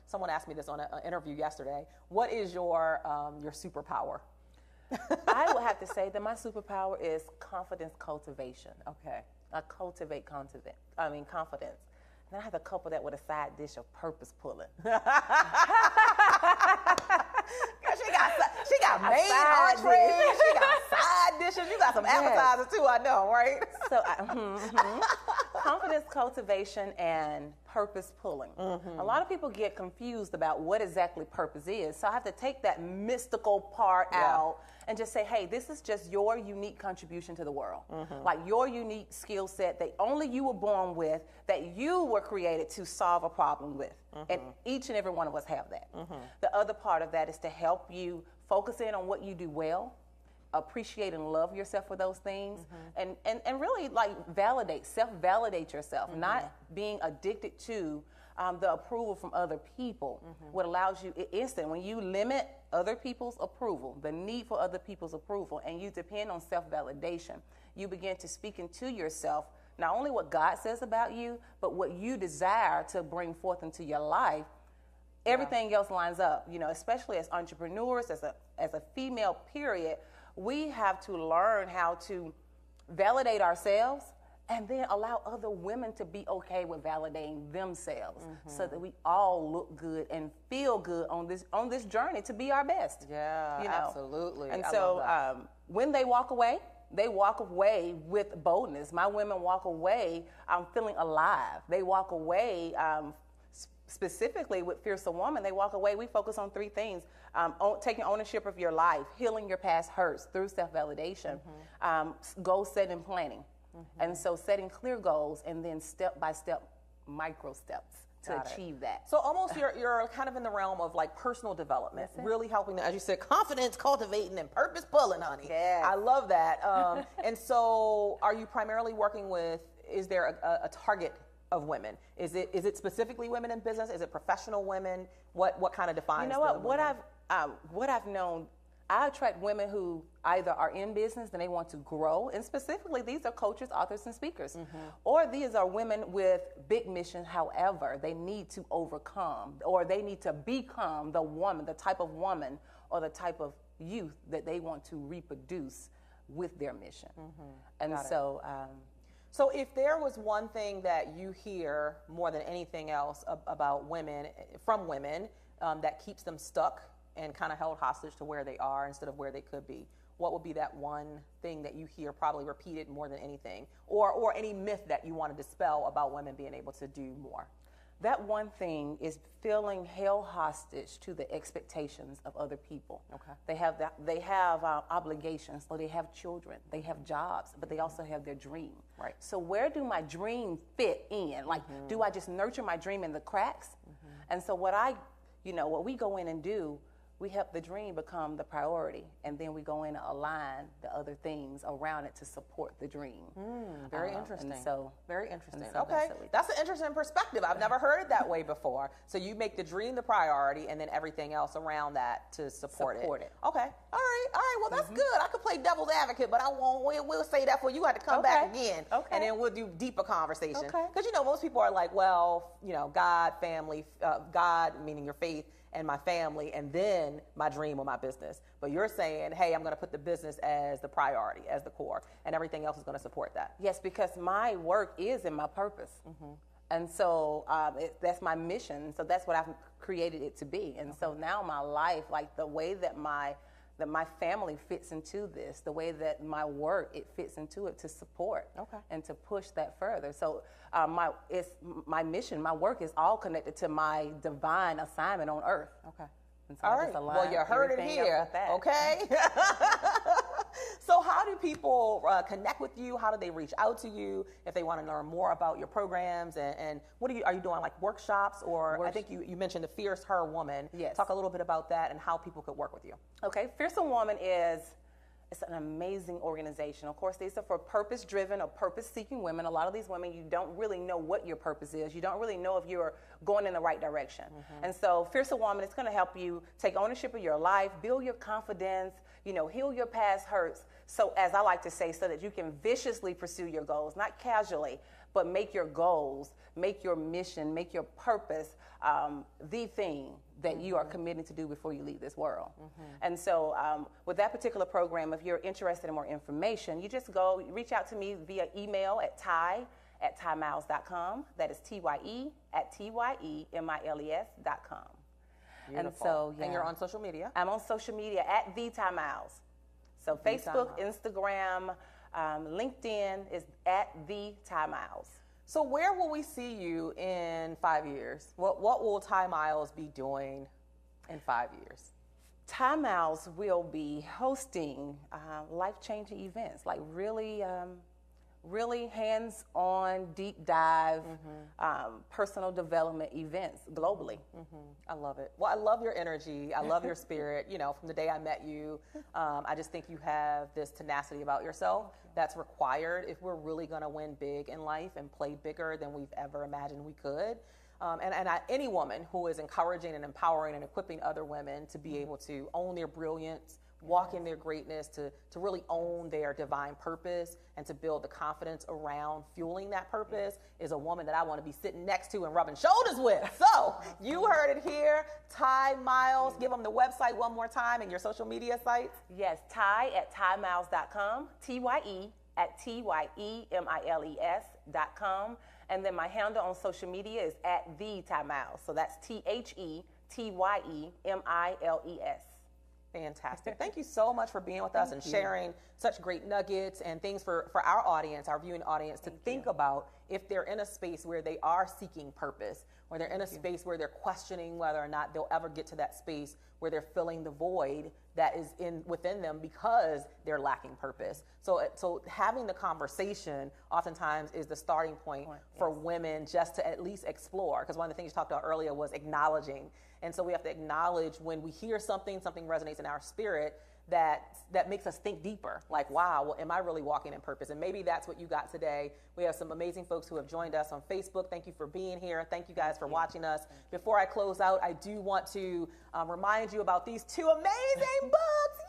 someone asked me this on an interview yesterday, what is your superpower? I would have to say that my superpower is confidence cultivation. Okay. I cultivate confidence. Then I have to couple that with a side dish of purpose pulling. She got main entrees, she got side dishes, you got some appetizers too, I know, right? So confidence cultivation and purpose pulling. A lot of people get confused about what exactly purpose is. So I have to take that mystical part out and just say, hey, this is just your unique contribution to the world. Like your unique skill set that only you were born with, that you were created to solve a problem with. And each and every one of us have that. The other part of that is to help you focus in on what you do well, appreciate and love yourself for those things, and really like self-validate yourself, not being addicted to the approval from other people. What allows you instant, when you limit other people's approval, the need for other people's approval, and you depend on self-validation, you begin to speak into yourself not only what God says about you, but what you desire to bring forth into your life. Everything else lines up, especially as entrepreneurs, as a female, period. We have to learn how to validate ourselves and then allow other women to be okay with validating themselves, so that we all look good and feel good on this journey to be our best. Yeah, you know? absolutely. And I so love that. when they walk away with boldness. My women walk away feeling alive. They walk away specifically with Fierce Woman. They walk away, we focus on 3 things. Taking ownership of your life, healing your past hurts through self-validation, goal setting and planning. And so setting clear goals and then step-by-step micro steps to achieve that. So almost you're kind of in the realm of like personal development, really helping, as you said, confidence cultivating and purpose pulling, honey. Yes. I love that. And so are you primarily working with, is there a target of women? Is it specifically women in business? Is it professional women? What kind of defines? You know what I've known, I attract women who either are in business and they want to grow, and specifically these are coaches, authors, and speakers, or these are women with big missions. However, they need to overcome, or they need to become the type of woman or the type of youth that they want to reproduce with their mission. And so so if there was one thing that you hear more than anything else about women, from women, that keeps them stuck and kind of held hostage to where they are instead of where they could be, what would be that one thing that you hear probably repeated more than anything, or any myth that you want to dispel about women being able to do more? That one thing is feeling held hostage to the expectations of other people. Okay. They have obligations, or they have children, they have jobs, but they also have their dream. Right. So where do my dream fit in? Like, do I just nurture my dream in the cracks? And so what we go in and do, we help the dream become the priority, and then we go in and align the other things around it to support the dream. Very interesting. Very interesting. so Okay, that's an interesting perspective. I've never heard it that way before. So you make the dream the priority, and then everything else around that to support it. Okay. All right. Well, that's good. I could play devil's advocate, but I won't. We'll say that for you. Have to come back again, and then we'll do deeper conversation. Because most people are like, well, God, family, God meaning your faith, and my family, and then my dream or my business. But you're saying, hey, I'm going to put the business as the priority, as the core, and everything else is going to support that. Yes, because my work is in my purpose. And so that's my mission. So that's what I've created it to be. And so now my life, like the way that my family fits into this, the way that my work, it fits into it to support and to push that further. So my mission, my work is all connected to my divine assignment on earth. And so all right. Well, you heard it here. Okay. So how do people connect with you? How do they reach out to you if they want to learn more about your programs? And what are you doing, like workshops? Or I think you mentioned the Fierce Her Woman. Yes. Talk a little bit about that and how people could work with you. Okay. Fierce Woman it's an amazing organization. Of course, these are for purpose-driven or purpose-seeking women. A lot of these women, you don't really know what your purpose is. You don't really know if you're going in the right direction. And so Fierce Woman, it's going to help you take ownership of your life, build your confidence, heal your past hurts. So as I like to say, so that you can viciously pursue your goals, not casually, but make your goals, make your mission, make your purpose the thing that you are committed to do before you leave this world. And so with that particular program, if you're interested in more information, you just reach out to me via email at ty@tymiles.com. That is TYE@TYEMILES.com. Beautiful. And so, and you're on social media? I'm on social media at The Ty Miles. So Facebook, Instagram, LinkedIn is at The Ty Miles. So where will we see you in 5 years? What will Ty Miles be doing in 5 years? Ty Miles will be hosting life-changing events, like really hands-on, deep dive, personal development events globally. I love it. Well, I love your energy. I love your spirit. From the day I met you, I just think you have this tenacity about yourself that's required if we're really going to win big in life and play bigger than we've ever imagined we could. Any woman who is encouraging and empowering and equipping other women to be able to own their brilliance, walk in their greatness, to really own their divine purpose, and to build the confidence around fueling that purpose is a woman that I want to be sitting next to and rubbing shoulders with. So you heard it here, Ty Miles. Give them the website one more time and your social media sites. Yes, ty@tymiles.com, at TYEMILES.com. And then my handle on social media is at The Ty Miles. So that's THETYEMILES. Fantastic. Thank you so much for being with us and sharing such great nuggets and things for our audience, our viewing audience, to think about if they're in a space where they are seeking purpose, or they're in a space where they're questioning whether or not they'll ever get to that space where they're filling the void that is within them because they're lacking purpose. So having the conversation oftentimes is the starting point for women just to at least explore. Because one of the things you talked about earlier was acknowledging. And so we have to acknowledge when we hear something resonates in our spirit that makes us think deeper. Like, wow, well, am I really walking in purpose? And maybe that's what you got today. We have some amazing folks who have joined us on Facebook. Thank you for being here. Thank you guys for watching us. Before I close out, I do want to remind you about these 2 amazing books.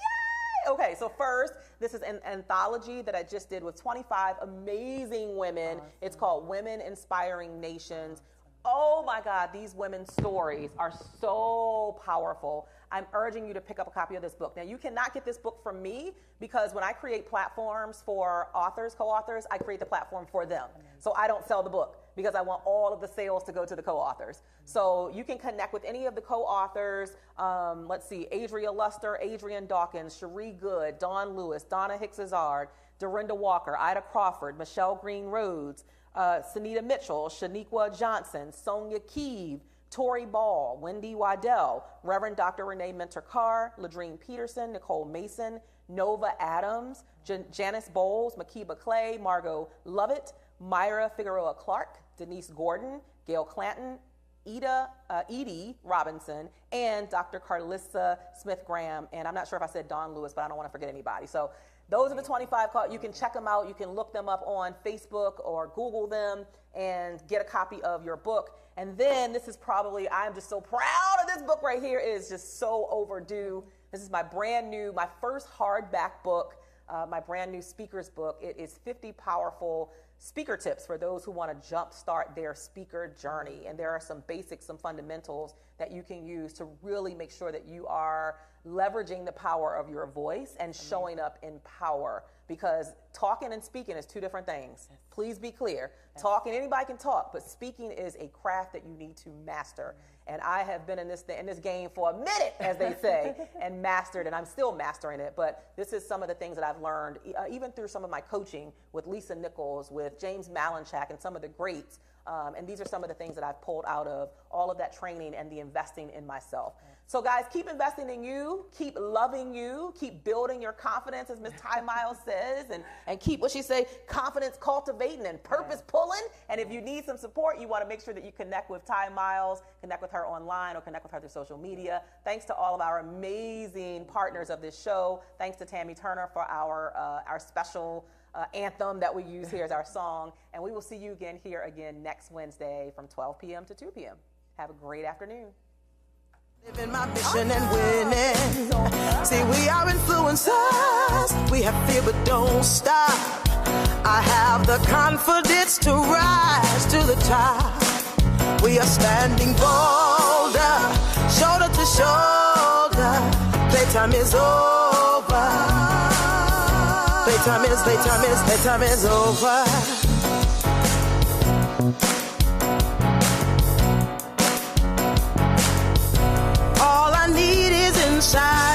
Yay! Okay, so first, this is an anthology that I just did with 25 amazing women. Awesome. It's called Women Inspiring Nations. Oh my God, these women's stories are so powerful. I'm urging you to pick up a copy of this book. Now, you cannot get this book from me because when I create platforms for authors, co-authors, I create the platform for them. So I don't sell the book because I want all of the sales to go to the co-authors. So you can connect with any of the co-authors. Let's see, Adria Luster, Adrienne Dawkins, Cherie Good, Dawn Lewis, Donna Hicks-Azard, Dorinda Walker, Ida Crawford, Michelle Green Rhodes, Sunita Mitchell, Shaniqua Johnson, Sonia Keeve, Tori Ball, Wendy Waddell, Reverend Dr. Renee Mentor-Carr, Ladrine Peterson, Nicole Mason, Nova Adams, Janice Bowles, Makiba Clay, Margot Lovett, Myra Figueroa Clark, Denise Gordon, Gail Clanton, Edie Robinson, and Dr. Carlissa Smith-Graham. And I'm not sure if I said Dawn Lewis, but I don't want to forget anybody. So those are the 25 called. You can check them out. You can look them up on Facebook or Google them and get a copy of your book. And then this is probably, I'm just so proud of this book right here. It is just so overdue. This is my first hardback book, my brand new speaker's book. It is 50 powerful speaker tips for those who want to jumpstart their speaker journey. And there are some basics, some fundamentals that you can use to really make sure that you are leveraging the power of your voice and showing up in power, because talking and speaking is 2 different things. Please be clear. Talking, anybody can talk, but speaking is a craft that you need to master. And I have been in this game for a minute, as they say, and mastered, and I'm still mastering it. But this is some of the things that I've learned, even through some of my coaching with Lisa Nichols, with James Malinchak, and some of the greats. And these are some of the things that I've pulled out of all of that training and the investing in myself. So guys, keep investing in you, keep loving you, keep building your confidence, as Ms. Ty Miles says, and keep, what she say, confidence cultivating and purpose pulling. And if you need some support, you want to make sure that you connect with Ty Miles, connect with her online, or connect with her through social media. Thanks to all of our amazing partners of this show. Thanks to Tammy Turner for our special anthem that we use here as our song. And we will see you again here again next Wednesday from 12 p.m. to 2 p.m. Have a great afternoon. Living my mission and winning. See, we are influencers. We have fear, but don't stop. I have the confidence to rise to the top. We are standing bolder, shoulder to shoulder. Playtime is over. Playtime is over. All I need is inside.